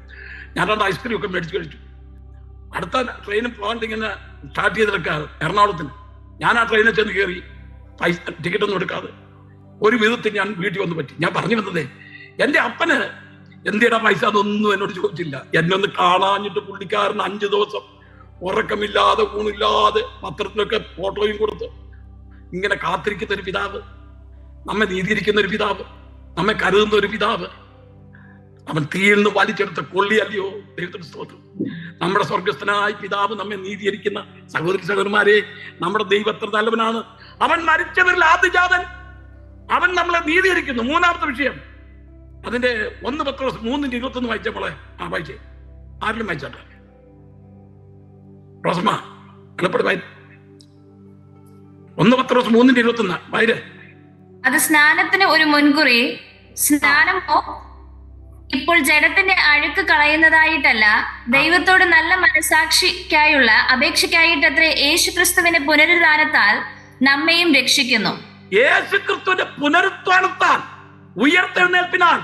ഞാൻ 2 ഐസ്ക്രീം ഒക്കെ മേടിച്ചു കഴിച്ചു. അടുത്ത ട്രെയിനും പോകാണ്ട് ഇങ്ങനെ സ്റ്റാർട്ട് ചെയ്തെടുക്കാതെ എറണാകുളത്തിന്. ഞാൻ ആ ട്രെയിനിൽ ചെന്ന് കയറി. പൈസ ടിക്കറ്റ് ഒന്നും എടുക്കാതെ ഒരു വിധത്തിൽ ഞാൻ വീട്ടിൽ വന്ന് പറ്റി. ഞാൻ പറഞ്ഞു വന്നതേ, എന്റെ അപ്പന് എന്തിനാ പൈസ അതൊന്നും എന്നോട് ചോദിച്ചില്ല. എന്നെ ഒന്ന് കാണാഞ്ഞിട്ട് പുള്ളിക്കാരൻ 5 ദിവസം ഉറക്കമില്ലാതെ ഊണില്ലാതെ പത്രത്തിലൊക്കെ ഫോട്ടോയും കൊടുത്ത് ഇങ്ങനെ കാത്തിരിക്കുന്ന ഒരു പിതാവ്, നമ്മെ നീതിയിരിക്കുന്ന ഒരു പിതാവ്, നമ്മെ കരുതുന്ന ഒരു പിതാവ്. അവൻ തീയിൽ നിന്ന് വലിച്ചെടുത്ത കൊള്ളിയല്ലയോ ദൈവത്തിന്റെ സ്തോത്രം. നമ്മുടെ സ്വർഗസ്ഥനായ പിതാവ് നമ്മെ നീതിയിരിക്കുന്ന സഹോദരി സഹോദരന്മാരെ, നമ്മുടെ ദൈവത്ര നല്ലവനാണ്. അവൻ മരിച്ചവരിൽ ആദ്യജാതൻ. അവൻ നമ്മളെ നീതിയിരിക്കുന്നു. 3-ാമത്തെ വിഷയം അതിന്റെ 1 പത്രോസ് 3:21 വായിച്ചപ്പോളെ വായിച്ചേ. ആരിലും വായിച്ചാട്ടെ. റോസമ്മ എളുപ്പടി വായി. 1 പത്രോസ് 3:21 വായിരേ. അത് സ്നാനത്തിന് ഒരു മുൻകുറി. സ്നാനമോ ഇപ്പോൾ ജഡത്തിന്റെ അഴുക്ക് കളയുന്നതായിട്ടല്ല, ദൈവത്തോട് നല്ല മനസാക്ഷിക്കായുള്ള അപേക്ഷയ്ക്കായിട്ടത്രേ യേശുക്രിസ്തുവിന്റെ പുനരുദ്ധാനത്താൽ നമ്മയും രക്ഷിക്കുന്നു. യേശുക്രിസ്തുവിന്റെ പുനരുദ്ധാനത്താൽ ഉയർത്തെഴുന്നേൽപ്പിനാൽ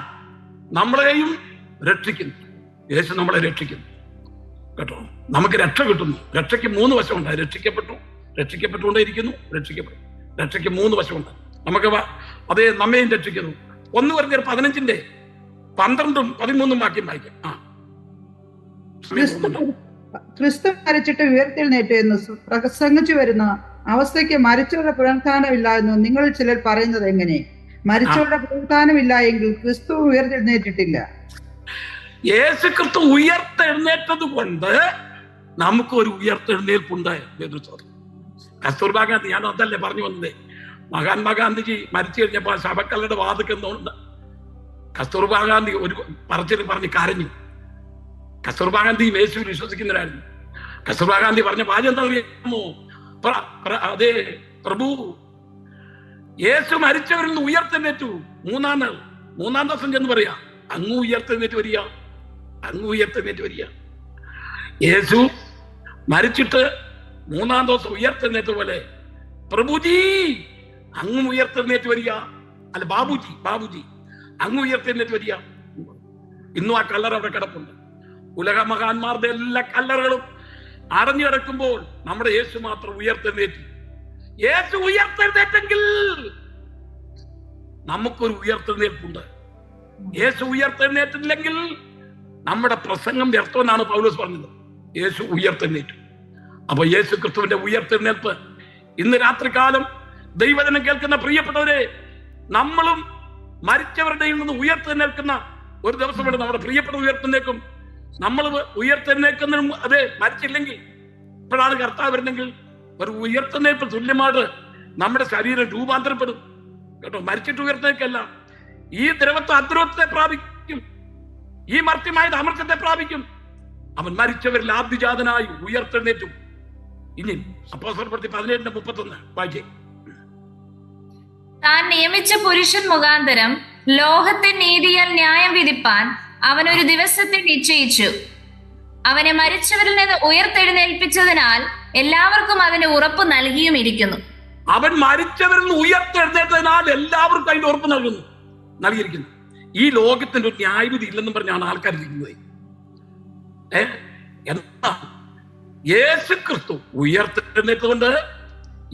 നമ്മളെയും രക്ഷിക്കുന്നു. യേശു നമ്മളെ രക്ഷിക്കുന്നു കേട്ടോ. നമുക്ക് രക്ഷ കിട്ടുന്നു. രക്ഷയ്ക്ക് 3 വശമുണ്ട്. രക്ഷിക്കപ്പെട്ടുകൊണ്ടേയിരിക്കുന്നു. രക്ഷയ്ക്ക് 3 വശമുണ്ട്. നമുക്ക് അതേ നമ്മയും രക്ഷിക്കുന്നു. 1 കൊരിന്ത്യർ 15:12-13 വാക്യം വായിക്കാം. ക്രിസ്തു മരിച്ചിട്ട് ഉയർത്തെഴുന്നേറ്റു എന്ന് പ്രസംഗിച്ചു വരുന്ന അവസ്ഥയ്ക്ക് മരിച്ചവരുടെ പുനരുത്ഥാനമില്ല എന്ന് നിങ്ങൾ ചിലർ പറയുന്നത് എങ്ങനെ? മരിച്ചവരുടെ പുനരുത്ഥാനമില്ല എങ്കിൽ ക്രിസ്തു ഉയർത്തെഴുന്നേറ്റിട്ടില്ല. യേശു ക്രിസ്തു ഉയർത്തെഴുന്നേറ്റത് കൊണ്ട് നമുക്ക് ഒരു ഉയർത്തെഴുന്നേൽപ്പുണ്ട്. കസ്തൂർബാ ഗാന്ധി, ഞാൻ അതല്ലേ പറഞ്ഞു വന്നത്. മഹാത്മാഗാന്ധിജി മരിച്ചു കഴിഞ്ഞപ്പോൾ ശവക്കല്ലയുടെ വാതിക്കെന്നുണ്ട് കസ്തൂർബാ ഗാന്ധി ഒരു പറച്ചിൽ പറഞ്ഞ് കരഞ്ഞു. കസ്തൂർബാ ഗാന്ധി യേശുവിൽ വിശ്വസിക്കുന്നവരായിരുന്നു. കസ്തൂർബാ ഗാന്ധി പറഞ്ഞ വാചകം എന്താ അറിയാമോ? അതേ പ്രഭു, യേശു മരിച്ചവരിൽ നിന്ന് ഉയർത്തെഴുന്നേറ്റു. 3-ാം ദിവസം ചെന്ന് പറയാ, അങ്ങ് ഉയർത്തെഴുന്നേറ്റ് വരിക. യേശു മരിച്ചിട്ട് 3-ാം ദിവസം ഉയർത്തെഴുന്നേറ്റ പോലെ പ്രഭുജി അങ്ങ് ഉയർത്തെഴുന്നേറ്റ് വരിക. അല്ല ബാബുജി അങ്ങ് ഉയർത്തെഴുന്നേറ്റ് വരിക. ഇന്നും ആ കല്ലറ അവിടെ കിടപ്പുണ്ട്. ഉലക മഹാന്മാരുടെ എല്ലാ കല്ലറകളും അടഞ്ഞു കിടക്കുമ്പോൾ നമ്മുടെ യേശു മാത്രം ഉയർത്തെഴുന്നേറ്റ്. യേശു ഉയർത്തെഴുന്നേറ്റെങ്കിൽ നമുക്കൊരു ഉയർത്തെഴുന്നേൽപ്പുണ്ട്. യേശു ഉയർത്തെഴുന്നേറ്റില്ലെങ്കിൽ നമ്മുടെ പ്രസംഗം വ്യർത്ഥമെന്നാണ് പൗലോസ് പറഞ്ഞത്. യേശു ഉയർത്തെഴുന്നേറ്റു. അപ്പൊ യേശു ക്രിസ്തുവിന്റെ ഉയർത്തെഴുന്നേൽപ്പ് ഇന്ന് രാത്രികാലം ദൈവജനം കേൾക്കുന്ന പ്രിയപ്പെട്ടവരെ, നമ്മളും മരിച്ചവരുടെ നിന്ന് ഉയർത്തെഴുന്നേൽക്കുന്ന ഒരു ദിവസമുണ്ട്. നമ്മുടെ പ്രിയപ്പെട്ട ഉയർത്തെഴുന്നേൽക്കും. നമ്മൾ ഉയർത്തെഴുന്നേൽക്കുന്നതിനും അതെ മരിച്ചില്ലെങ്കിൽ ഇപ്പോഴാണ് കർത്താവ് വരുന്നെങ്കിൽ ഒരു ഉയർത്തെഴുന്നേൽപ്പ് തുല്യമായിട്ട് നമ്മുടെ ശരീരം രൂപാന്തരപ്പെടും കേട്ടോ. മരിച്ചിട്ട് ഉയർത്തെഴുന്നേൽക്കല്ല. ഈ ദ്രവത്വം അദ്രവത്തെ പ്രാപിക്കും. ഈ മർത്യമായത് അമർത്യത്തെ പ്രാപിക്കും. അവൻ മരിച്ചവരിൽ ആദ്യജാതനായി ഉയർത്തെഴുന്നേറ്റു. ഇനി അപ്പോസ്തലപ്രവൃത്തി 17:31 വായിച്ചേ. താൻ നിയമിച്ച പുരുഷൻ മുഖാന്തരം ലോകത്തെ നീതിയാൽ ന്യായം വിധിപ്പാൻ അവൻ ഒരു ദിവസത്തെ നിശ്ചയിച്ചു. അവനെ മരിച്ചവരിൽ നിന്ന് ഉയർത്തെഴുന്നേൽപ്പിച്ചതിനാൽ എല്ലാവർക്കും അതിന്റെ ഉറപ്പ് നൽകിയുമിരിക്കുന്നു. അവൻ മരിച്ചവരിൽ നിന്ന് ഉയർത്തെഴുന്നേറ്റതിനാൽ എല്ലാവർക്കും അതിന്റെ ഉറപ്പ് നൽകിയിരിക്കുന്നു. ഈ ലോകത്തിന്റെ ഒരു ന്യായവിധി ഇല്ലെന്നും പറഞ്ഞാണ് ആൾക്കാർ ഇരിക്കുന്നത്. എന്താ? യേശു ക്രിസ്തു ഉയർത്തെഴുന്നേറ്റതുകൊണ്ട്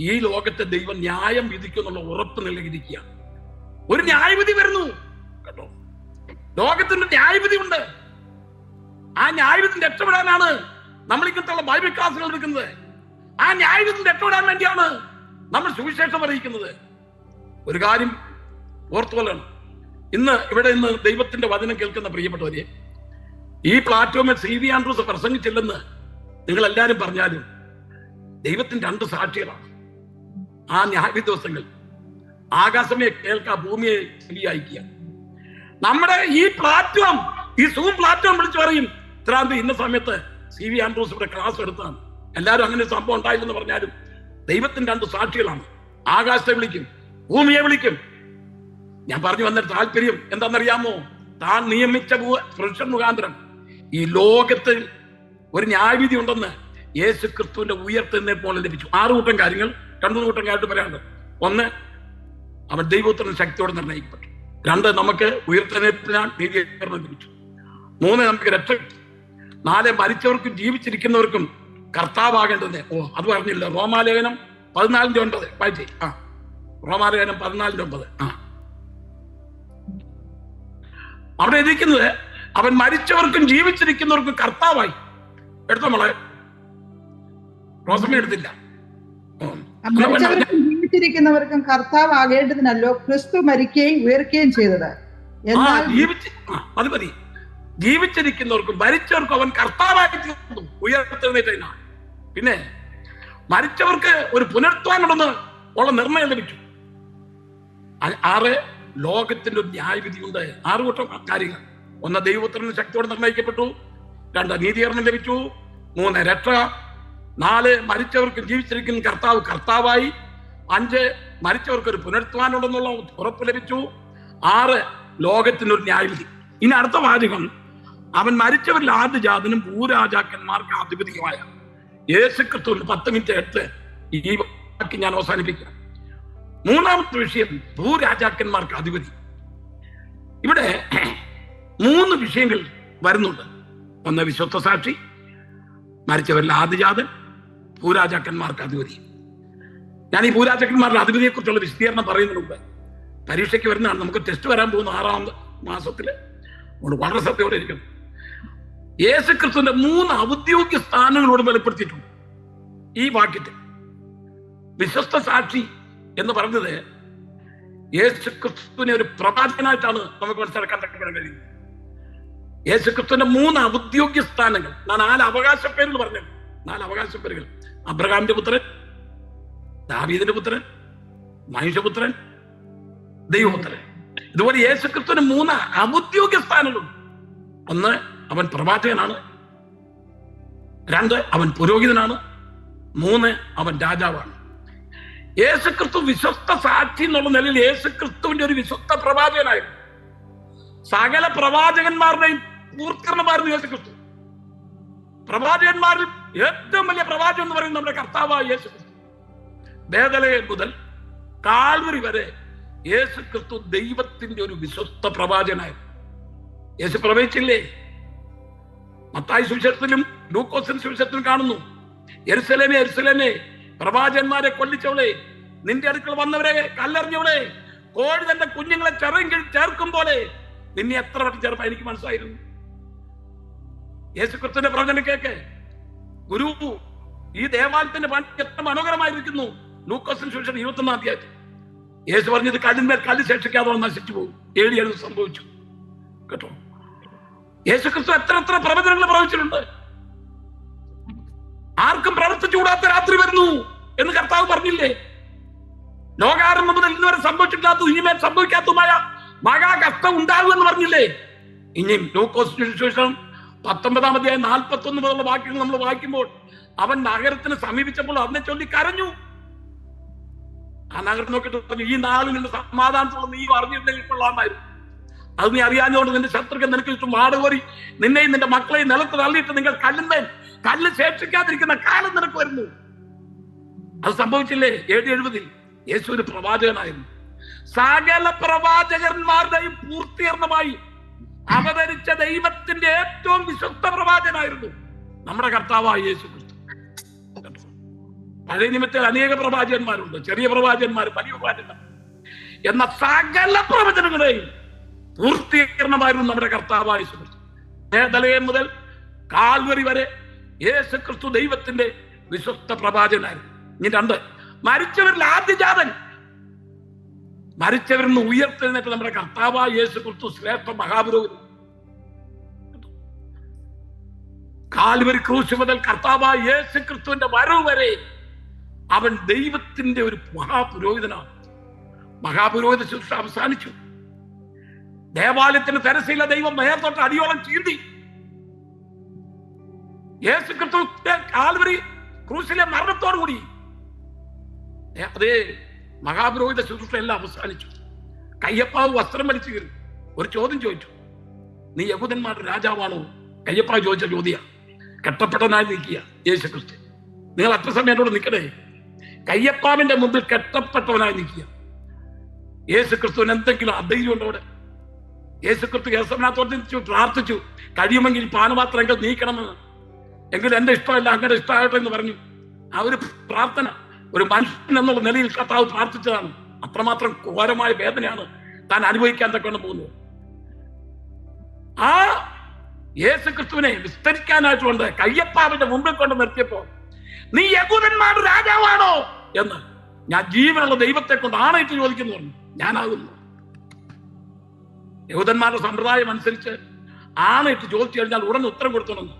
ഈ ലോകത്തെ ദൈവം ന്യായം വിധിക്കുന്നുള്ള ഉറപ്പ് നൽകിയിരിക്കുക. ഒരു ന്യായവിധി വരുന്നു കേട്ടോ. ലോകത്തിന്റെ ന്യായവിധി ഉണ്ട്. ആ ന്യായവിധി രക്ഷപ്പെടാനാണ് നമ്മൾ ഇങ്ങനത്തെ ബൈബിൾ ക്ലാസ്സുകൾ എടുക്കുന്നത്. ആ ന്യായവിധി രക്ഷപ്പെടാൻ വേണ്ടിയാണ് നമ്മൾ സുവിശേഷം അറിയിക്കുന്നത്. ഒരു കാര്യം ഓർത്തുകൊള്ളണം. ഇന്ന് ദൈവത്തിന്റെ വചനം കേൾക്കുന്ന പ്രിയപ്പെട്ടവരെ, ഈ പ്ലാറ്റ്ഫോമിൽ CV ആൻഡ്രൂസ് പ്രസംഗിച്ചില്ലെന്ന് നിങ്ങൾ എല്ലാവരും പറഞ്ഞാലും ദൈവത്തിന്റെ 2 സാക്ഷികളാണ്. ആ ന്യായവിധി ദിവസങ്ങൾ ആകാശമേ കേൾക്കുക, ഭൂമിയെ ചെവിയായിക്കുക. നമ്മുടെ ഈ പ്ലാറ്റ്ഫോം, ഈ സൂം പ്ലാറ്റ്ഫോം വിളിച്ചു പറയും ഇത്രാന്തി ഇന്ന സമയത്ത് CV ആൻഡ്രൂസ് ഇവിടെ ക്ലാസ് എടുത്താണ്. എല്ലാവരും അങ്ങനെ സംഭവം ഉണ്ടായില്ലെന്ന് പറഞ്ഞാലും ദൈവത്തിന്റെ 2 സാക്ഷികളാണ്. ആകാശത്തെ വിളിക്കും, ഭൂമിയെ വിളിക്കും. ഞാൻ പറഞ്ഞു വന്ന താല്പര്യം എന്താണെന്നറിയാമോ? താൻ നിയമിച്ച പുരുഷൻ മുഖാന്തരം ഈ ലോകത്തിൽ ഒരു ന്യായവിധി ഉണ്ടെന്ന് യേശു ക്രിസ്തുവിന്റെ ഉയർത്തെഴുന്നേൽപ്പോൾ ലഭിച്ചു. 6 കൂട്ടം കാര്യങ്ങൾ, 2 കൂട്ടം കാര്യമായിട്ട് പറയാനുണ്ട്. 1, അവൻ ദൈവത്തിന് ശക്തിയോടെ നിർണ്ണയിക്കപ്പെട്ടു. 2, നമുക്ക് ഉയർത്തെഴുന്നേൽപ്പിനാൽ നീതീകരണം ലഭിച്ചു. 3, നമുക്ക് രക്ഷ. 4, മരിച്ചവർക്കും ജീവിച്ചിരിക്കുന്നവർക്കും കർത്താവാകേണ്ടത്. അത് പറഞ്ഞില്ല. റോമാലേഖനം 14:9 വായിച്ചേ. റോമാലേഖനം 14:9. അവിടെ ഇരിക്കുന്നത് അവൻ മരിച്ചവർക്കും ജീവിച്ചിരിക്കുന്നവർക്കും കർത്താവായി. എടുത്തോ മോളെ, റോസമ്മ എടുത്തില്ല. ജീവിച്ചിരിക്കുന്നവർക്കും കർത്താവാകേണ്ടതിനല്ലോ ക്രിസ്തു മരിക്കുകയും ഉയർക്കുകയും ചെയ്തത്. അത് മതി. ജീവിച്ചിരിക്കുന്നവർക്കും മരിച്ചവർക്കും അവൻ കർത്താവായി തീർന്നു, ഉയർത്തെഴുന്നേറ്റതിനാണ്. പിന്നെ മരിച്ചവർക്ക് ഒരു പുനരുത്ഥാനമുണ്ടെന്ന് ഉള്ള നിർണയം ലഭിച്ചു. 6, ലോകത്തിന്റെ ഒരു ന്യായവിധിയുണ്ട്. 6 കൂട്ടം കാര്യങ്ങൾ. 1, ദൈവത്തിന് ശക്തിയോടെ നിർണ്ണയിക്കപ്പെട്ടു. 2, നീതീകരണം ലഭിച്ചു. 3, രക്ഷ. 4, മരിച്ചവർക്കും ജീവിച്ചിരിക്കുന്ന കർത്താവായി. 5, മരിച്ചവർക്ക് ഒരു പുനരുത്ഥാനം ഉണ്ടെന്നുള്ള ഉറപ്പ് ലഭിച്ചു. 6, ലോകത്തിന്റെ ഒരു ന്യായവിധി. ഇനി അടുത്ത വാചകം, അവൻ മരിച്ചവരിൽ ആദ്യജാതനും ഭൂരാജാക്കന്മാർക്ക് അധിപതിയുമായ യേശുക്രിസ്തുവിന് 10 മിനിറ്റ് എടുത്ത് ഈ വാക്ക് ഞാൻ അവസാനിപ്പിക്കാം. 3ാമത്തെ വിഷയം, ഭൂരാജാക്കന്മാർക്ക് അധിപതി. ഇവിടെ 3 വിഷയങ്ങൾ വരുന്നുണ്ട്. 1, വിശ്വസ്ത സാക്ഷി, മരിച്ചവരിൽ ആദ്യജാതൻ, ഭൂരാജാക്കന്മാർക്ക് അധിപതി. ഞാൻ ഈ ഭൂരാജാക്കന്മാരുടെ അധിപതിയെ കുറിച്ചുള്ള വിശദീകരണം പറയുന്നതിന് മുമ്പ് പരീക്ഷയ്ക്ക് വരുന്നതാണ്. നമുക്ക് ടെസ്റ്റ് വരാൻ പോകുന്ന 6ാം മാസത്തില്. വളരെ ശ്രദ്ധയോടെ ഇരിക്കണം. യേശുക്രിസ്തുവിന്റെ 3 ഔദ്യോഗിക സ്ഥാനങ്ങളോട് വെളിപ്പെടുത്തിയിട്ടുണ്ട് ഈ വാക്യത്തിൽ. വിശ്വസ്ത സാക്ഷി എന്ന് പറഞ്ഞത് യേശുക്രിസ്തുവിനെ ഒരു പ്രവാചകനായിട്ടാണ് നമുക്ക് മനസ്സിലാക്കാൻ കഴിയുന്നത്. യേശുക്രിസ്തുവിന്റെ 3 ഔദ്യോഗിക സ്ഥാനങ്ങൾ. ഞാൻ 4 അവകാശ പേരുകൾ പറഞ്ഞു. 4 അവകാശ പേരുകൾ: അബ്രഹാമിന്റെ പുത്രൻ, ദാവീദിന്റെ പുത്രൻ, മനുഷ്യപുത്രൻ, ദൈവപുത്രൻ. ഇതുപോലെ യേശുക്രിസ്തുവിന് 3 ഔദ്യോഗിക സ്ഥാനങ്ങളുണ്ട്. 1, അവൻ പ്രവാചകനാണ്. 2, അവൻ പുരോഹിതനാണ്. 3, അവൻ രാജാവാണ്. യേശുക്രിസ്തു വിശ്വസ്ത സാക്ഷി എന്നുള്ള നിലയിൽ യേശുക്രിസ്തുവിന്റെ ഒരു വിശ്വസ്ത പ്രവാചകനായിരുന്നു. സകല പ്രവാചകന്മാരുടെയും പൂർത്തീകരണമായിരുന്നു യേശുക്രിസ്തു. പ്രവാചകന്മാരിൽ ഏറ്റവും വലിയ പ്രവാചകൻ എന്ന് പറയുന്നത് നമ്മുടെ കർത്താവായ യേശുക്രിസ്തു. ബേഥലേഹം മുതൽ കാൽവരി വരെ യേശുക്രിസ്തു ദൈവത്തിന്റെ ഒരു വിശ്വസ്ത പ്രവാചകനായിരുന്നു. യേശു പ്രവചിച്ചില്ലേ? മത്തായി സുവിശേഷത്തിലും ലൂക്കോസിന്റെ സുവിശേഷത്തിലും കാണുന്നു, യെരുശലേമേ യെരുശലേമേ, പ്രവാചകന്മാരെ കൊല്ലിച്ചവളെ, നിന്റെ അടുക്കൽ വന്നവരെ കല്ലെറിഞ്ഞവളെ, കോഴി തന്റെ കുഞ്ഞുങ്ങളെ ചേർക്കും പോലെ നിന്നെ എത്ര വട്ടം ചേർപ്പാ. എനിക്ക് മനസ്സിലായിരുന്നു. യേശുക്രിസ്തുവിന്റെ പ്രവചനം കേക്ക്. ഗുരു, ഈ ദേവാലയത്തിന്റെ പണി എത്ര മനോഹരമായിരിക്കുന്നു. ലൂക്കോസിന്റെ സുവിശേഷം 21-ാം അധ്യായത്തിൽ യേശു പറഞ്ഞത് കല്ലിന്മേൽ കല്ല് ശേഷിക്കാതെ നശിച്ചു പോകും. 7 സംഭവിച്ചു കേട്ടോ. യേശുക്രിസ്തു എത്ര പ്രവചനങ്ങൾ പ്രവചിച്ചിട്ടുണ്ട്. ആർക്കും പ്രവർത്തിച്ചുകൂടാത്ത രാത്രി വരുന്നു എന്ന് കർത്താവ് പറഞ്ഞില്ലേ? ലോകാരംഭം മുതൽ ഇന്നുവരെ സംഭവിച്ചിട്ടില്ലാത്ത, ഇനിമേൽ സംഭവിക്കാത്തതുമായ മഹാകഷ്ടം ഉണ്ടാകുമെന്ന് പറഞ്ഞില്ലേ? ഇനിയും ലൂക്കോസ് സുവിശേഷം 19-ാം അധ്യായം 41 മുതലുള്ള വാക്യങ്ങൾ നമ്മൾ വായിക്കുമ്പോൾ, അവൻ നഗരത്തിന് സമീപിച്ചപ്പോൾ അതിനെ ചൊല്ലി കരഞ്ഞു. ആ നഗരം നോക്കിയിട്ട് പറഞ്ഞു, ഈ നാളിൽ നിന്റെ സമാധാനത്തോളം നീ അറിഞ്ഞിരുന്നെങ്കിൽ കൊള്ളാമായിരുന്നു. അത് നീ അറിയാഞ്ഞുകൊണ്ട് നിന്റെ ശത്രുക്കൾ നിനക്ക് ചുറ്റും മാടുകോരി നിന്നെയും നിന്റെ മക്കളെയും നിലത്ത് തള്ളിയിട്ട് നിങ്ങൾ കല്ല് ശേഷിക്കാതിരിക്കുന്ന കാലം നിനക്ക് വരുന്നു. അത് സംഭവിച്ചില്ലേ? 7:70 യേശു ഒരു പ്രവാചകനായിരുന്നു. സകല പ്രവാചകന്മാരുടെയും പൂർത്തീകരണമായി അവതരിച്ച ദൈവത്തിന്റെ ഏറ്റവും വിശ്വസ്ത പ്രവാചകനായിരുന്നു നമ്മുടെ കർത്താവായ യേശു ക്രിസ്തു. പഴയ നിമിത്തത്തിൽ അനേക പ്രവാചകന്മാരുണ്ട്, ചെറിയ പ്രവാചകന്മാർ, വലിയ പ്രവാചകന്മാർ. എന്ന സകല പ്രവചനങ്ങളെയും പൂർത്തീകരണമായിരുന്നു നമ്മുടെ കർത്താവായ യേശു ക്രിസ്തു. ബേഥലേഹം മുതൽ കാൽവരി വരെ യേശു ക്രിസ്തു ദൈവത്തിന്റെ വിശ്വസ്ത പ്രവാചകനായിരുന്നു. ഇനി 2, മരിച്ചവരിൽ ആദ്യജാതൻ. മരിച്ചവരിൽ നിന്ന് ഉയർത്തെഴുന്നേറ്റ് നമ്മുടെ കർത്താവായ യേശു ക്രിസ്തു ശ്രേഷ്ഠ മഹാപുരോഹിതൻ. കാൽവരി ക്രൂശ് മുതൽ കർത്താവായ യേശു ക്രിസ്തുവിന്റെ വരവ് വരെ അവൻ ദൈവത്തിന്റെ ഒരു മഹാപുരോഹിതനാണ്. മഹാപുരോഹിത ശുശ്രൂഷ അവസാനിച്ചു. ദേവാലയത്തിന് തെരസില്ല ദൈവം മേൽത്തോട്ട് അടിയോളം ചീന്തി. യേശു ക്രിസ്തു കാൽവരി ക്രൂശിലെ മരണത്തോടുകൂടി അതേ മഹാപുരോഹിത ശുശ്രൂഷ എല്ലാം അവസാനിച്ചു. കയ്യപ്പാവ് വസ്ത്രം വലിച്ചു കയറി ഒരു ചോദ്യം ചോദിച്ചു, നീ യഹൂദന്മാരുടെ രാജാവാണോ? കയ്യപ്പാവ് ചോദിച്ച ചോദ്യ. കെട്ടപ്പെട്ടവനായി നിൽക്കുക യേശു ക്രിസ്തു. നിങ്ങൾ അല്പസമയം എന്നോട് നിൽക്കണേ. കയ്യപ്പാവിന്റെ മുമ്പിൽ കെട്ടപ്പെട്ടവനായി നിൽക്കുക. യേശു ക്രിസ്തുവിന് എന്തെങ്കിലും അധൈര്യം ഉണ്ടോ അവിടെ? യേശു ക്രിസ്തു കേസവനാത്തോട് പ്രാർത്ഥിച്ചു, കഴിയുമെങ്കിൽ പാനപാത്രങ്ങൾ നീക്കണമെന്ന്. എങ്കിലും എന്റെ ഇഷ്ടമല്ല, അങ്ങനെ ഇഷ്ടമാകട്ടെ എന്ന് പറഞ്ഞു. ആ ഒരു പ്രാർത്ഥന ഒരു മനുഷ്യൻ എന്നുള്ള നിലയിൽ കർത്താവ് പ്രാർത്ഥിച്ചതാണ്. അത്രമാത്രം ഘോരമായ വേദനയാണ് താൻ അനുഭവിക്കാൻ തക്കൊണ്ട് പോകുന്നത്. ആ യേശു ക്രിസ്തുവിനെ വിസ്തരിക്കാനായിട്ടുണ്ട് കയ്യപ്പാവിന്റെ മുമ്പിൽ കൊണ്ട് നിർത്തിയപ്പോ, നീ യഹൂദന്മാരുടെ രാജാവാണോ എന്ന് ഞാൻ ജീവനുള്ള ദൈവത്തെ കൊണ്ട് ആണയിട്ട് ചോദിക്കുന്നു. ഞാനാകുന്നു. യഹൂദന്മാരുടെ സമ്പ്രദായം അനുസരിച്ച് ആണയിട്ട് ചോദിച്ചു കഴിഞ്ഞാൽ ഉടനെ ഉത്തരം കൊടുത്തോണെന്ന്.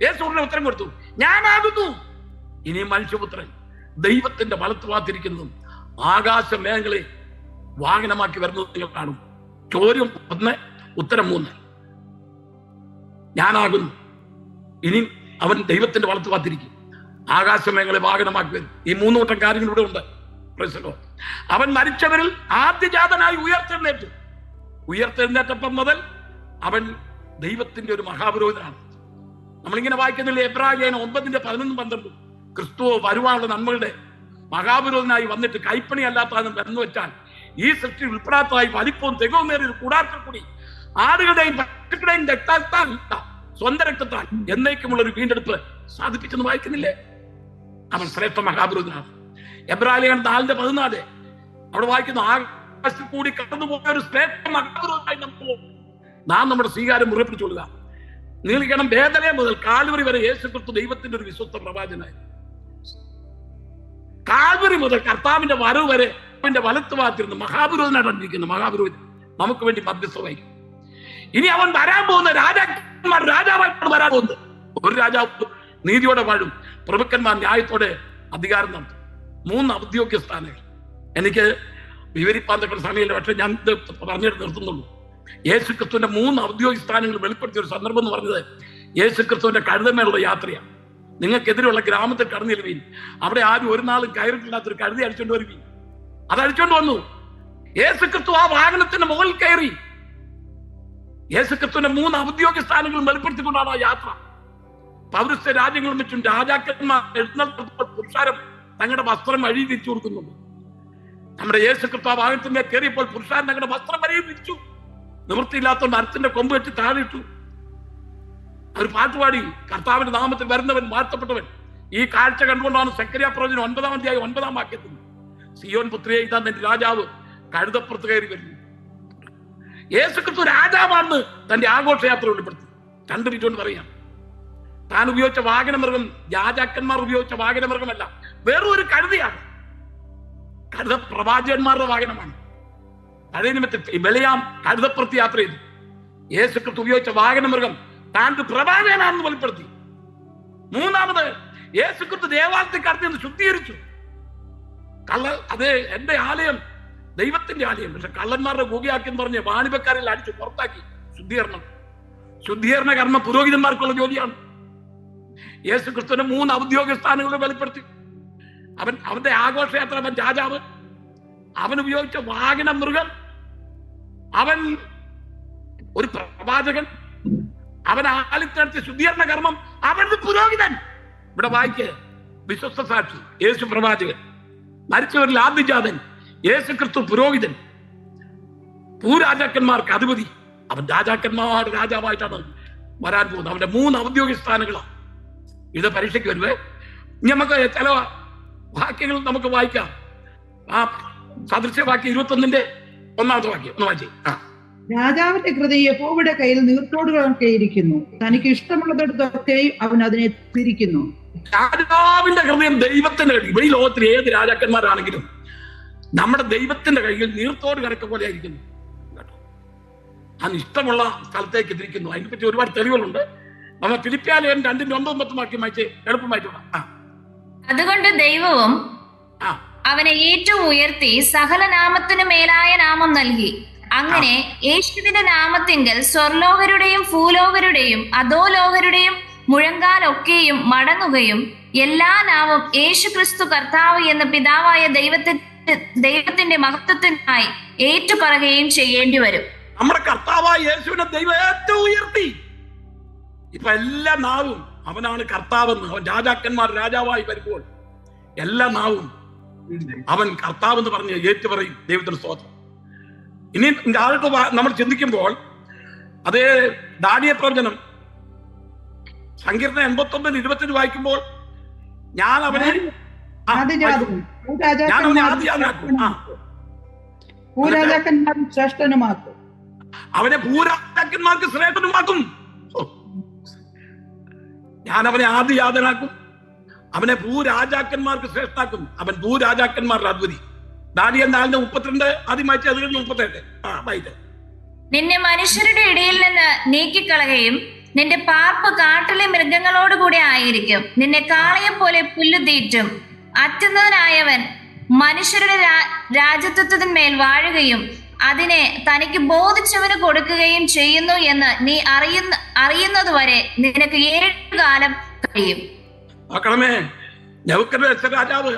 യേശു ഉടനെ ഉത്തരം കൊടുത്തു, ഞാനാകുന്നു. ഇനി മനുഷ്യപുത്രൻ ദൈവത്തിന്റെ വലത്തുഭാഗത്തിരിക്കുന്നതും ആകാശ മേഘങ്ങളെ വാഹനമാക്കി വരുന്നത് നിങ്ങൾ കാണും. ചോദ്യം 1, ഉത്തരം 3. ഞാനാകുന്നു. ഇനി അവൻ ദൈവത്തിന്റെ വലത്തുഭാഗത്തിരിക്കും, ആകാശമേഘങ്ങളെ വാഹനമാക്കി വരും. ഈ 3 കൂട്ടം കാര്യങ്ങൾ ഇവിടെ ഉണ്ട്. അവൻ മരിച്ചവരിൽ ആദ്യജാതനായി ഉയർത്തെഴുന്നേറ്റു. ഉയർത്തെഴുന്നേറ്റപ്പം മുതൽ അവൻ ദൈവത്തിന്റെ ഒരു മഹാപുരോഹിതനാണ്. നമ്മളിങ്ങനെ വായിക്കുന്നില്ലേ എബ്രായന 9:11-12, ക്രിസ്തുവോ വരുവാനുള്ള നന്മകളുടെ മഹാപുരോഹിതനായി വന്നിട്ട് കൈപ്പണി അല്ലാത്തതെന്ന് എന്ന് വെച്ചാൽ ഈ സൃഷ്ടി ഉൾപ്പെടാത്തതായി വലിപ്പവും തികവും നേറിയ കൂടാരത്തിൽ കൂടി ആടുകളുടെയും പശുക്കളുടെയും രക്തത്താൽ സ്വന്തം രക്തത്താൽ എന്നേക്കുമുള്ള ഒരു വീണ്ടെടുപ്പ് സാധിപ്പിച്ചെന്ന് വായിക്കുന്നില്ലേ? അവൻ ശ്രേഷ്ഠ മഹാപുരോഹിതനാണ്. എബ്രായലേഖനം 4:14 അവിടെ വായിക്കുന്നു, ആകാശത്തിൽ കൂടി കടന്നുപോയ ഒരു ശ്രേഷ്ഠ മഹാപുരോഹിതനായി നാം നമ്മുടെ സ്വീകാരം മുറിപ്പിച്ചുകൊള്ളുക. നീളിക്കണം വേദന മുതൽ കാൽവരി വരെ യേശു ക്രിസ്തു ദൈവത്തിന്റെ ഒരു വിശ്വസ്ത പ്രവാചകനായി. കാൽവരി മുതൽ കർത്താവിന്റെ വരവ് വരെ അവന്റെ വലത്ത് ഭാഗത്തിരുന്ന് മഹാപുരോഹിതനായിട്ടിരിക്കുന്ന മഹാപുരോഹിതൻ നമുക്ക് വേണ്ടി മധ്യസ്ഥ വഹിക്കും. ഇനി അവൻ വരാൻ പോകുന്ന രാജാവായിട്ടാണ് വരാൻ പോകുന്നത്. ഒരു രാജാവ് നീതിയോടെ വാഴും, പ്രഭുക്കന്മാർ ന്യായത്തോടെ അധികാരം നടത്തും. 3 ഔദ്യോഗിക സ്ഥാനങ്ങൾ. എനിക്ക് വിവരിപ്പാൻ തക്ക സമയമില്ല, പക്ഷെ ഞാൻ ഇത് പറഞ്ഞിട്ട് നിർത്തുന്നുള്ളൂ. യേശു ക്രിസ്തുവിന്റെ 3 ഔദ്യോഗിക സ്ഥാനങ്ങൾ വെളിപ്പെടുത്തിയ ഒരു സന്ദർഭം എന്ന് പറഞ്ഞത് യേശു ക്രിസ്തുവിന്റെ കഴുതമേലുള്ള യാത്രയാണ്. നിങ്ങൾക്കെതിരെയുള്ള ഗ്രാമത്തിൽ കടന്നു ചെല്ലുവീൻ, അവിടെ ആരും ഒരു നാളും കയറിയിട്ടില്ലാത്തൊരു കഴുതി അടിച്ചോണ്ട് വരുവീൻ. അത് അടിച്ചോണ്ട് വന്നു. യേശു ക്രിസ്തു ആ വാഹനത്തിന്റെ മുകളിൽ കയറി. യേശു ക്രിസ്തുവിന്റെ 3 ഔദ്യോഗിക സ്ഥാനങ്ങളും വെളിപ്പെടുത്തിക്കൊണ്ടാണ് ആ യാത്ര. പൗരസ്ത്യ രാജ്യങ്ങളും വെച്ചും രാജാക്കന്മാർ എഴുന്നേൽക്കുമ്പോൾ പുരുഷാരം തങ്ങളുടെ വസ്ത്രം അഴി തിരിച്ചു കൊടുക്കുന്നുണ്ട്. നമ്മുടെ യേശു ക്രിസ്തു ആ വാഹനത്തിന്റെ കയറിയപ്പോൾ പുരുഷാരൻ തങ്ങളുടെ വസ്ത്രം അഴിയും തിരിച്ചു. നിവൃത്തിയില്ലാത്തതുകൊണ്ട് മരത്തിന്റെ കൊമ്പ് വെച്ച് താഴെയിട്ടു. അവർ പാട്ടുപാടി, കർത്താവിന്റെ നാമത്തിൽ വരുന്നവൻ വാഴ്ത്തപ്പെട്ടവൻ. ഈ കാഴ്ച കണ്ടുകൊണ്ടാണ് സെക്കര്യാ പ്രവചനം 9-ാം അധ്യായം 9-ാം വാക്യത്തിൽ, സിയോൻ പുത്രിയെ ഇതാ നിന്റെ രാജാവ് കഴുതപ്പുറത്ത് കയറി വരുന്നു. യേശു ക്രിസ്തു രാജാവാണെന്ന് തന്റെ ആഘോഷയാത്ര വെളിപ്പെടുത്തി. 2 മിനിറ്റ് കൊണ്ട് പറയാം. താൻ ഉപയോഗിച്ച വാഹനമൃഗം രാജാക്കന്മാർ ഉപയോഗിച്ച വാഹനമൃഗമല്ല, വേറൊരു ഒരു കഴുതയാണ്. കഴുത പ്രവാചകന്മാരുടെ വാഹനമാണ്. പഴയ നിമിത്തത്തിൽ ബലിയാം കഴുതപ്പുറത്ത് യാത്ര ചെയ്തു. യേശു ക്രിസ്തു ഉപയോഗിച്ച വാഹനമൃഗം താൻ പ്രവാചകനാണെന്ന് വെളിപ്പെടുത്തി. 3ാമത് യേശു ക്രിസ്തു ദേവാലയത്തിൽ കടന്നു ശുദ്ധീകരിച്ചു. അത് എന്റെ ആലയം ദൈവത്തിന്റെ ആലയം, പക്ഷെ കള്ളന്മാരുടെ ഗുഹയാക്കി എന്ന് പറഞ്ഞ് വാണിഭക്കാരിൽ അടിച്ചു പുറത്താക്കി. ശുദ്ധീകരണ കർമ്മം പുരോഹിതന്മാർക്കുള്ള ജോലിയാണ്. യേശു ക്രിസ്തുവിന്റെ 3 ഔദ്യോഗിക സ്ഥാനങ്ങൾ വെളിപ്പെടുത്തി. അവന്റെ ആഘോഷയാത്ര, അവൻ രാജാവ്, അവൻ ഉപയോഗിച്ച വാഹന മൃഗം, അവൻ ഒരു പ്രവാചകൻ, അവൻ ആലയത്തിനടുത്ത് ശുദ്ധീകരണ കർമ്മം, അവൻ പുരോഹിതൻ. ഇവിടെ വായിക്കുക, വിശ്വസ്ത സാക്ഷി യേശു പ്രവാചകൻ, മരിച്ചവരിൽ ആദ്യജാതൻ യേശു ക്രിസ്തു പുരോഹിതൻ, ഭൂരാജാക്കന്മാർക്ക് അധിപതി. അവൻ രാജാക്കന്മാരുടെ രാജാവായിട്ടാണ് വരാൻ പോകുന്നത്. അവന്റെ 3 ഔദ്യോഗിക സ്ഥാനങ്ങളാണ്. ഇത് പരീക്ഷയ്ക്ക് വരുവേ. നമുക്ക് ചില വാക്യങ്ങൾ നമുക്ക് വായിക്കാം. ആ സദൃശ്യവാക്യം 21-ന്റെ 1-ാമത്തെ വാക്യം ഒന്ന് വായിച്ചേ. രാജാവിന്റെ ഹൃദയം യഹോവയുടെ കയ്യിൽ നീർത്തോടുകളൊക്കെ ഇരിക്കുന്നു, തനിക്ക് ഇഷ്ടമുള്ളതൊക്കെയും അവൻ അതിനെ തിരിക്കുന്നു. രാജാവിന്റെ ഹൃദയം ദൈവത്തിന്റെ കയ്യിൽ. ഈ ലോകത്തിൽ ഏത് രാജാക്കന്മാരാണെങ്കിലും നമ്മുടെ ദൈവത്തിന്റെ കയ്യിൽ നീർത്തോട് കരക്ക പോലെ ആയിരിക്കുന്നു കേട്ടോ. അതിന് ഇഷ്ടമുള്ള സ്ഥലത്തേക്ക് തിരിക്കുന്നു. അതിനെപ്പറ്റി ഒരുപാട് തെളിവുകളുണ്ട്. നമ്മൾ ഫിലിപ്പിയാലേഖനം 2-ന്റെ 9-10 വാക്യം വായിച്ച് എളുപ്പമായിട്ട്. അതുകൊണ്ട് ദൈവവും അവനെ ഏറ്റവും ഉയർത്തി സകല നാമത്തിനു മേലായ നാമം നൽകി. അങ്ങനെ യേശുവിന്റെ നാമത്തിങ്കൽ സ്വർലോകരുടെയും ഭൂലോകരുടെയും അധോലോകരുടെയും മുഴങ്കാലൊക്കെയും മടങ്ങുകയും എല്ലാ നാമം യേശു ക്രിസ്തു കർത്താവ് എന്ന പിതാവായ ദൈവത്തിന്റെ മഹത്വത്തിനായി ഏറ്റുപറയുകയും ചെയ്യേണ്ടി വരും. നമ്മുടെ കർത്താവായ യേശുവിനെ ദൈവം ഏറ്റവും ഉയർത്തി. ഇപ്പൊ എല്ലാ നാവും അവനാണ് കർത്താവെന്ന്, അവൻ രാജാക്കന്മാർ രാജാവായി വരുമ്പോൾ എല്ലാ നാവും അവൻ കർത്താവെന്ന് പറഞ്ഞ് ഏറ്റുപറയും. ദൈവത്തിന് സ്തോത്രം. ഇനി ആദ്യത്തെ നമ്മൾ ചിന്തിക്കുമ്പോൾ അതേ ദാനിയേൽ പ്രവചനം സങ്കീർത്തനം 89:25 വായിക്കുമ്പോൾ ഞാൻ അവനെ ശ്രേഷ്ഠനുമാക്കും, അവനെ ഭൂരാജാക്കന്മാർക്ക് ശ്രേഷ്ഠനുമാക്കും. ഞാൻ അവനെ ആദിജാതനാക്കും, അവനെ ഭൂരാജാക്കന്മാർക്ക് ശ്രേഷ്ഠനാക്കും. അവൻ ഭൂരാജാക്കന്മാരുടെ അധിപതി. ദാനിയേൽ 4:32 ആദ്യം വായിച്ച 38. നിന്നെ മനുഷ്യരുടെ ഇടയിൽ നിന്ന് നീക്കിക്കളയുകയും നിന്റെ പാർപ്പ് കാട്ടിലെ മൃഗങ്ങളോടുകൂടെ ആയിരിക്കും. നിന്നെ കാളയെ പോലെ പുല്ല് തീറ്റും. അത്യുന്നതനായവൻ മനുഷ്യരുടെ രാജത്വത്തിന്മേൽ വാഴുകയും അതിനെ തനിക്ക് ബോധിച്ചവന് കൊടുക്കുകയും ചെയ്യുന്നു എന്ന് നീ അറിയുന്നതുവരെ നിനക്ക് 7 കാലം കഴിയും. നോക്കണമേ, നെബൂഖദ്നേസർ രാജാവ്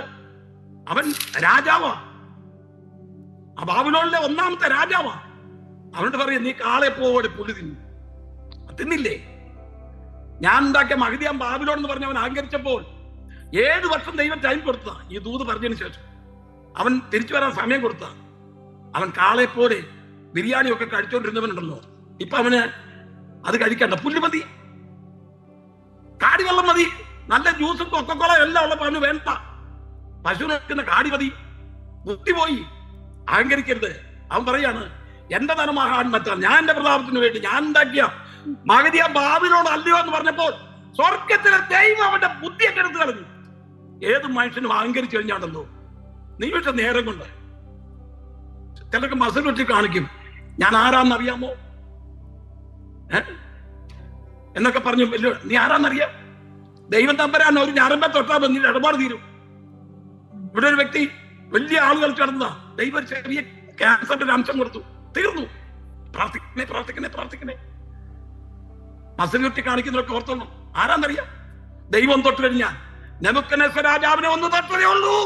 അവൻ രാജാവാ, ആ ബാബിലോണിലെ 1ാമത്തെ രാജാവാ. അവനോട് പറയും നീ കാളെ പോലെ പുല്ല് തിന്നില്ലേ? ഞാൻ ഉണ്ടാക്കിയ മഹദിയാം ബാബിലോൺ എന്ന് പറഞ്ഞ് അവൻ അഹങ്കരിച്ചപ്പോൾ 7 വർഷം ദൈവം ടൈം കൊടുത്ത. ഈ ദൂത് പറഞ്ഞതിന് ശേഷം അവൻ തിരിച്ചു വരാൻ സമയം കൊടുത്ത. അവൻ കാളെ പോലെ ബിരിയാണി ഒക്കെ കഴിച്ചോണ്ടിരുന്നവനുണ്ടല്ലോ, ഇപ്പൊ അവന് അത് കഴിക്കണ്ട, പുല്ല് മതി, കാടിവെള്ളം മതി, നല്ല ജ്യൂസും കൊക്കക്കോള എല്ലാം ഉള്ളപ്പോ അവന് വേണ്ട. പശുവിന് വെക്കുന്ന കാടി മതി. ബുദ്ധി പോയി, അഹങ്കരിക്കരുത്. അവൻ പറയാണ് എന്റെ ധനമാകാൻ പറ്റാൻ ഞാൻ എന്റെ പ്രതാപത്തിന് വേണ്ടി ഞാൻ ഉണ്ടാക്കിയ മഹദിയാം ബാബിലോൺ അല്ലയോ എന്ന് പറഞ്ഞപ്പോൾ സ്വർഗത്തിലെ ദൈവം അവന്റെ ബുദ്ധിയൊക്കെ എടുത്ത് കളഞ്ഞു. ഏത് മനുഷ്യനും അഹങ്കരിച്ചു കഴിഞ്ഞാണല്ലോ നിമിഷ നേരം കൊണ്ട് ചിലർക്ക് മസിൽ വെച്ച് കാണിക്കും, ഞാൻ ആരാന്നറിയാമോ എന്നൊക്കെ പറഞ്ഞു. നീ ആരാന്നറിയാം? ദൈവം തമ്പരാൻ ഒരു ഞരമ്പ തൊട്ടാ നീ ഇടപാട് തീരും. ഇവിടെ ഒരു വ്യക്തി വലിയ ആളുകൾ കിടന്നതാ, ദൈവം ചെറിയ ക്യാൻസറിന്റെ ഒരു അംശം കൊടുത്തു, തീർന്നു. പ്രാർത്ഥിക്കണേ പ്രാർത്ഥിക്കണേ പ്രാർത്ഥിക്കണേ. മസിൽ വെട്ടി കാണിക്കുന്നതൊക്കെ ഓർത്തോണം. ആരാന്നറിയാം? ദൈവം തൊട്ട് കഴിഞ്ഞാൽ നെബൂഖദ്നേസർ രാജാവിനെ ഒന്ന് തൊട്ടതേ ഉള്ളൂ,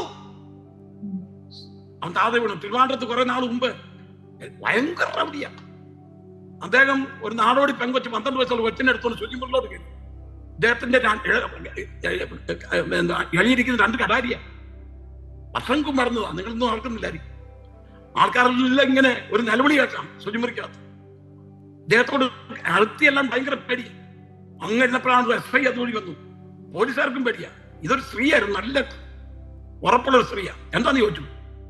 അവൻ താഴെ വീണു. തിരുവനന്തപുരത്ത് കുറെ നാൾ മുമ്പ് ഭയങ്കര റൗഡിയാ. അദ്ദേഹം ഒരു നാടോടി പെങ്കൊച്ച് 12 വയസ്സുള്ള കൊച്ചിനെ എടുത്തോണ്ട് ശുചിമുറിലോട്ട് കയറി. അദ്ദേഹത്തിന്റെ എഴുതിയിരിക്കുന്ന 2 കടാരിയാ. വർഷങ്ങൾക്കും മറന്നതാ, നിങ്ങളൊന്നും ആർക്കുന്നില്ലായിരിക്കും. ആൾക്കാരെല്ലാം ഇങ്ങനെ ഒരു നിലവിളി കേൾക്കാം ശുചിമുറിക്കകത്ത്. അദ്ദേഹത്തോട് അടുത്തിയെല്ലാം ഭയങ്കര പേടിയാ. അങ്ങനെ SI അതുവഴി വന്നു. പോലീസുകാർക്കും പേടിയാ. ഇതൊരു സ്ത്രീയായിരുന്നു, നല്ല ഉറപ്പുള്ള ഒരു സ്ത്രീയാ. എന്താന്ന് ചോദിച്ചു.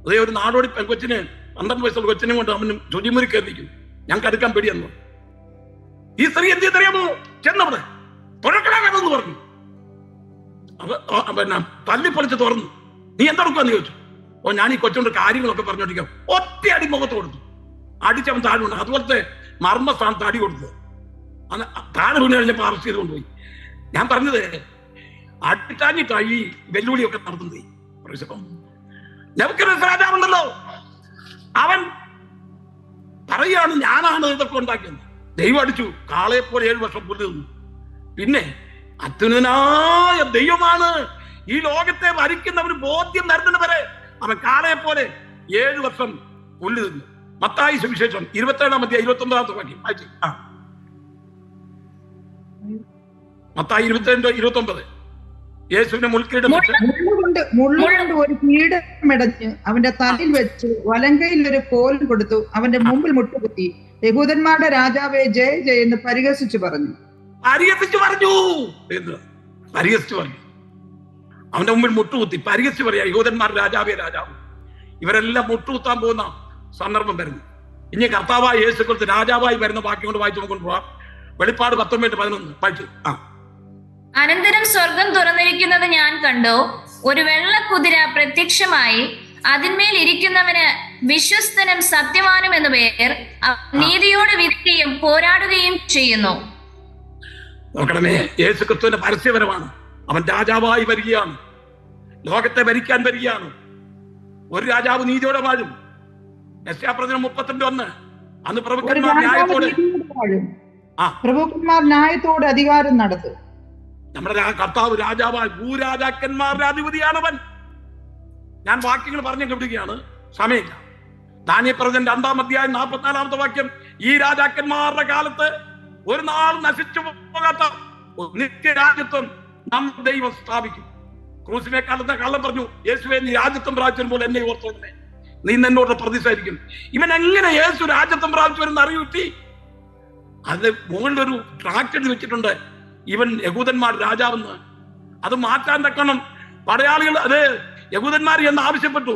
അതേ ഒരു നാടോടി പെങ്കൊച്ചിന് 12 വയസ്സുള്ള കൊച്ചിനെ കൊണ്ട് അവനും ശുചിമുറി കയറിക്കും. ഞങ്ങൾക്ക് അടുക്കാൻ പേടിയെന്നു. ഈ സ്ത്രീ എന്ത് ചെയ്തറിയാമോ? ചെന്നവിടെ തുറക്കണമെന്ന് പറഞ്ഞു. പിന്നെ തല്ലിപ്പൊളിച്ച് തുറന്നു. നീ എന്തെടുക്കുവാന്ന് ചോദിച്ചു. ഓ ഞാൻ ഈ കൊച്ചുകൊണ്ട് കാര്യങ്ങളൊക്കെ പറഞ്ഞോണ്ടിരിക്കാം. ഒറ്റ അടി മുഖത്ത് കൊടുത്തു. അടിച്ചവൻ താഴെ ഉണ്ട്. അതുപോലത്തെ മർമ്മസ്ഥാനത്ത് അടി കൊടുത്തത്. താഴെ വീണ് കഴിഞ്ഞപ്പോൾ അറസ്റ്റ് ചെയ്ത് കൊണ്ടുപോയി. ഞാൻ പറഞ്ഞത് അടിച്ചാഞ്ഞിട്ടാ ഈ വെല്ലുവിളിയൊക്കെ നടത്തുന്നത്. നെബൂഖദ്നേസർ രാജാവുണ്ടല്ലോ, അവൻ പറയാണ് ഞാനാണ് ഇതൊക്കെ ഉണ്ടാക്കിയത്. ദൈവം അടിച്ചു. കാളയെ പോലെ 7 വർഷം പുല്ല് നിന്നു. പിന്നെ അത്യുന്നതനായ ദൈവമാണ് ഈ ലോകത്തെ ഭരിക്കുന്നവന് ബോധ്യം നൽകുന്ന വരെ അവൻ കാളയെ പോലെ 7 വർഷം പുല്ല് തിന്നു. മത്തായി സുവിശേഷം 27-29 വാക്യം. മത്തായി 22-29. യേശുവിന്റെ മുൾക്കിരീടം മുള്ളുകൊണ്ട് ഒരു കീടമെടഞ്ഞ് അവന്റെ തലയിൽ വെച്ച് വലങ്കയിൽ ഒരു കോൽ കൊടുത്തു അവന്റെ മുമ്പിൽ മുട്ടുകുത്തി, യഹൂദന്മാരുടെ രാജാവെ ജയ ജയ എന്ന് പരിഹസിച്ചു പറഞ്ഞു. അവന്റെ മുമ്പിൽ മുട്ടുകുത്തി പരിഹസിച്ചു പറയാ, യഹൂദന്മാരുടെ രാജാവേ രാജാവ്. ഇവരെല്ലാം മുട്ടുകുത്താൻ പോകുന്ന സന്ദർഭം വരുന്നു. ഇനി കർത്താവായ യേശു ക്രിസ്തു രാജാവായി വരുന്ന വാക്യം കൊണ്ട് വായിച്ചു കൊണ്ടുപോവാം. വെളിപ്പാട് 19:11 വായിച്ചു. അനന്തരം സ്വർഗം തുറന്നിരിക്കുന്നത് ഞാൻ കണ്ടു. ഒരു വെള്ളക്കുതിര പ്രത്യക്ഷമായി. അതിന്മേൽ ഇരിക്കുന്നവന് വിശ്വസ്തനും സത്യവാനും എന്നു പേർ. നീതിയോട് വിധിക്കുകയും പോരാടുകയും ചെയ്യുന്നു. നോക്കണമേ, യേശു ക്രിസ്തുവിന്റെ പരസ്യപരമാണ്. അവൻ രാജാവായി വരികയാണ്, ലോകത്തെ ഭരിക്കാൻ വരികയാണ്. ഒരു രാജാവ് നീതിയോടെ വാഴും. യെശയ്യാപ്രവചനം 32:1. അന്ന് പ്രഭുക്കന്മാർ ന്യായത്തോടെ പ്രഭുക്കന്മാർ ന്യായത്തോടെ അധികാരം നടത്തും. നമ്മുടെ കർത്താവ് രാജാവായി ഭൂരാജാക്കന്മാരുടെ അധിപതിയാണവൻ. ഞാൻ വാക്യങ്ങൾ പറഞ്ഞു വിടുകയാണ്, സമയമില്ല. ദാനിയേൽ പ്രവചനം 2-ാം അധ്യായം 44-ാമത്തെ വാക്യം, ഈ രാജാക്കന്മാരുടെ കാലത്ത് ഒരു നാൾ നശിച്ചു പോകാത്ത നിത്യരാജ്യത്വം നമ്മുടെ ദൈവം സ്ഥാപിക്കും. ക്രൂസിനെ കാലത്ത് കള്ളം പറഞ്ഞു, യേശുവേ നീ രാജ്യത്വം പ്രാപിച്ചപ്പോൾ എന്നെ ഓർത്തോളേ, നീ എന്നോട് പ്രതിസായിരിക്കും. ഇവൻ എങ്ങനെ യേശു രാജ്യത്വം പ്രാപിച്ചു വരുന്ന അറിവ് കിട്ടി? അത് മുകളിലൊരു ട്രാക്ട് വെച്ചിട്ടുണ്ട്, ഇവൻ യഹൂദന്മാർ രാജാവെന്ന്. അത് മാറ്റാൻ തക്കണം പടയാളികൾ അത് യഹൂദന്മാർ എന്ന് ആവശ്യപ്പെട്ടു.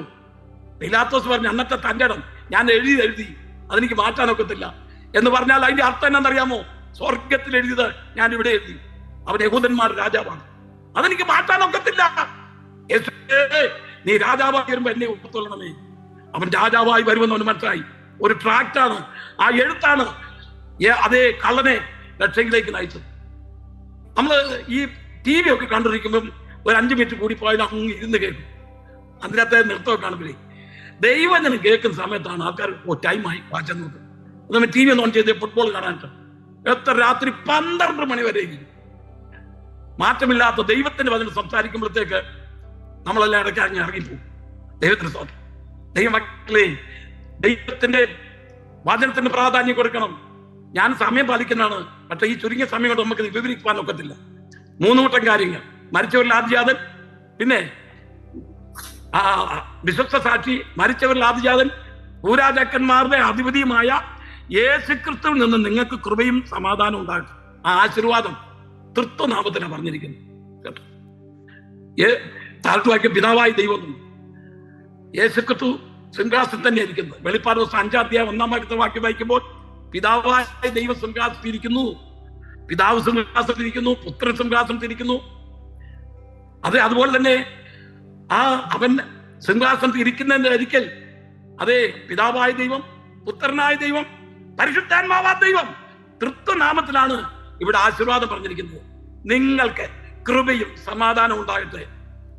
പീലാത്തോസ് പറഞ്ഞു, അന്നത്തെ തന്റെ ഇടം ഞാൻ എഴുതി അതെനിക്ക് മാറ്റാനൊക്കത്തില്ല എന്ന് പറഞ്ഞാൽ അതിന്റെ അർത്ഥം എന്താണെന്നറിയാമോ? സ്വർഗത്തിൽ എഴുതിയത് ഞാൻ ഇവിടെ എഴുതി, അവൻ യഹൂദന്മാർ രാജാവാണ്, അതെനിക്ക് മാറ്റാനൊക്കത്തില്ല. നീ രാജാവായി വരുമ്പോ എന്നെ ഒപ്പത്തൊള്ളണമേ. അവൻ രാജാവായി വരുമെന്ന് അവന് മനസ്സിലായി. ഒരു ട്രാക്റ്റാണ്, ആ എഴുത്താണ് അതേ കള്ളനെ രക്ഷയിലേക്ക് നയിച്ചത്. നമ്മള് ഈ TV ഒക്കെ കണ്ടിരിക്കുമ്പം ഒരു 5 മിനിറ്റ് കൂടി പോയാൽ അങ്ങ് ഇരുന്ന് കേൾക്കും. അതിനകത്തെ നൃത്തമൊക്കെ കാണുമ്പോഴേ ദൈവജനം കേൾക്കുന്ന സമയത്താണ് ആൾക്കാർ ടൈമായി വായിച്ചാൽ നോക്കും. നമ്മൾ TV ഒന്ന് ഓൺ ചെയ്ത് ഫുട്ബോൾ കാണാനായിട്ട് എത്ര രാത്രി 12 മണി വരെ മാറ്റമില്ലാത്ത ദൈവത്തിന്റെ വചനം സംസാരിക്കുമ്പോഴത്തേക്ക് നമ്മളെല്ലാം ഇടയ്ക്ക് ഇറങ്ങിപ്പോകും. ദൈവത്തിന് സ്തോത്രം. ദൈവമക്കളെ, ദൈവത്തിന്റെ വചനത്തിന് പ്രാധാന്യം കൊടുക്കണം. ഞാൻ സമയം പാലിക്കുന്നതാണ്, പക്ഷെ ഈ ചുരുങ്ങിയ സമയം കൊണ്ട് നമുക്ക് വിവരിക്കാൻ ഒക്കത്തില്ല. 3 കൂട്ടം കാര്യങ്ങൾ: മരിച്ചവരിൽ ആദ്യജാതൻ, പിന്നെ വിശ്വസ്ത സാക്ഷി, മരിച്ചവരിൽ ആദ്യജാതൻ, ഭൂരാജാക്കന്മാരുടെ അധിപതിയുമായ യേശുക്രിസ്തുവിൽ നിന്ന് നിങ്ങൾക്ക് കൃപയും സമാധാനവും ഉണ്ടാകട്ടെ. ആ ആശീർവാദം തൃത്വനാമത്തിനാണ് പറഞ്ഞിരിക്കുന്നത് കേട്ടോ. താഴ്ത്തുവാക്യം പിതാവായ ദൈവം, യേശുക്രിസ്തു സിംഹാസനത്തിൽ തന്നെ ഇരിക്കുന്നത്. വെളിപ്പാട് ദിവസം 5-ാം അധ്യായം 1-ാമത്തെ വാക്യം വായിക്കുമ്പോൾ പിതാവായ ദൈവം സിംഹാസനത്തിരിക്കുന്നു, പിതാവ് സിംഹാസനത്തിരിക്കുന്നു, പുത്രൻ സിംഹാസനത്തിരിക്കുന്നു. അതുപോലെ തന്നെ അവൻ സിംഹാസനത്തിൽ ഇരിക്കുന്നതിന്റെ ഒരിക്കൽ പിതാവായ ദൈവം, പുത്രനായ ദൈവം, പരിശുദ്ധാത്മാവായ ദൈവം, തൃത്വനാമത്തിലാണ് ഇവിടെ ആശീർവാദം പറഞ്ഞിരിക്കുന്നത്. നിങ്ങൾക്ക് കൃപയും സമാധാനവും ഉണ്ടാകട്ടെ.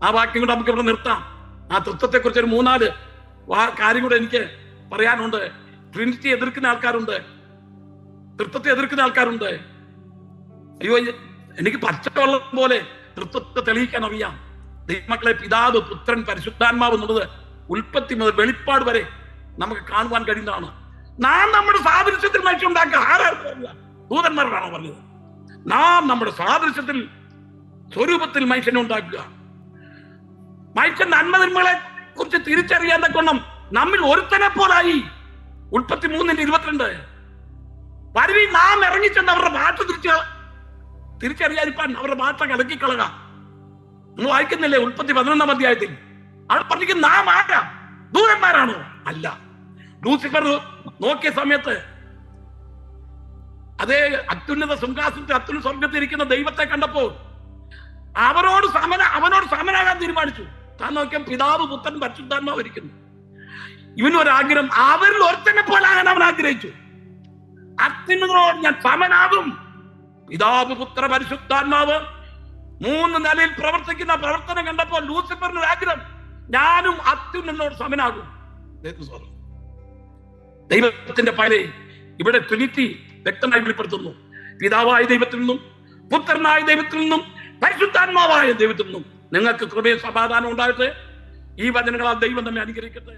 ആ വാക്യം കൊണ്ട് നമുക്ക് ഇവിടെ നിർത്താം. ആ തൃത്വത്തെ കുറിച്ച് ഒരു 3-4 കാര്യം കൂടെ എനിക്ക് പറയാനുണ്ട്. ട്രിനിറ്റി എതിർക്കുന്ന ആൾക്കാരുണ്ട്, തൃത്വത്തെ എതിർക്കുന്ന ആൾക്കാരുണ്ട്. അയ്യോ, എനിക്ക് പച്ചവെള്ളം പോലെ തൃത്വത്തെ തെളിയിക്കാൻ അറിയാം. ദൈവമക്കളെ, പിതാവ്, പുത്രൻ, പരിശുദ്ധാത്മാവ് എന്നുള്ളത് ഉൽപ്പത്തി മുതൽ വെളിപ്പാട് വരെ നമുക്ക് കാണുവാൻ കഴിയുന്നതാണ്. നാം നമ്മുടെ സാദൃശ്യത്തിൽ മനുഷ്യൻ ഉണ്ടാക്കുക. ആരാണ്? ദൂതന്മാരാണോ പറഞ്ഞത്? നാം നമ്മുടെ സാദൃശ്യത്തിൽ സ്വരൂപത്തിൽ മനുഷ്യനെ ഉണ്ടാക്കുക. മനുഷ്യൻ നന്മതിന്മകളെ കുറിച്ച് തിരിച്ചറിയാൻ തക്കണം നമ്മിൽ ഒരുത്തനെ പോലായി. ഉൽപ്പത്തി 3:22 വരുവി നാം ഇറങ്ങിച്ചെന്ന് അവരുടെ ഭാഷ തിരിച്ചറിയാതിരിക്കാൻ അവരുടെ ഭാഷ കലക്കിക്കളക. നമ്മൾ വായിക്കുന്നില്ലേ ഉൽപ്പത്തി 11-ാം അധ്യായത്തിൽ? അത് പറഞ്ഞിരിക്കും നാം ആരാ? ദൂതന്മാരാണോ? അല്ല. ലൂസിഫർ നോക്കിയ സമയത്ത് അതേ അത്യുന്നത സിംഹാസനത്തിൽ അത്യുന്നത സ്വർഗത്തിൽ ഇരിക്കുന്ന ദൈവത്തെ കണ്ടപ്പോൾ അവനോട് സമനാകാൻ തീരുമാനിച്ചു. താൻ നോക്കിയാൽ പിതാവ്, പുത്രൻ, പരിശുദ്ധാത്മാവ് ഇരിക്കുന്നു. ഇവനൊരാഗ്രഹം, അവരിൽ ഒരുത്തനെ പോലാകാൻ അവൻ ആഗ്രഹിച്ചു. അത്യുന്നതനോട് ഞാൻ സമനാകും. പിതാവ്, പുത്ര, പരിശുദ്ധാത്മാവ് 3 നിലയിൽ പ്രവർത്തിക്കുന്ന പ്രവർത്തനം കണ്ടപ്പോൾ ലൂസിഫറിന് ആഗ്രഹം, ഞാനും അത്യുന്നതനോട് സമനാകും. ദൈവത്തിന്റെ പകലെ ഇവിടെ ട്രിനിറ്റി വ്യക്തമായി വെളിപ്പെടുത്തുന്നു. പിതാവായ ദൈവത്തിൽ നിന്നും, പുത്രനായ ദൈവത്തിൽ നിന്നും, പരിശുദ്ധാത്മാവായ ദൈവത്തിൽ നിന്നും നിങ്ങൾക്ക് കൃപയും സമാധാനം ഉണ്ടാകട്ടെ. ഈ വചനങ്ങളാൽ ദൈവം നമ്മെ അനുഗ്രഹിക്കട്ടെ.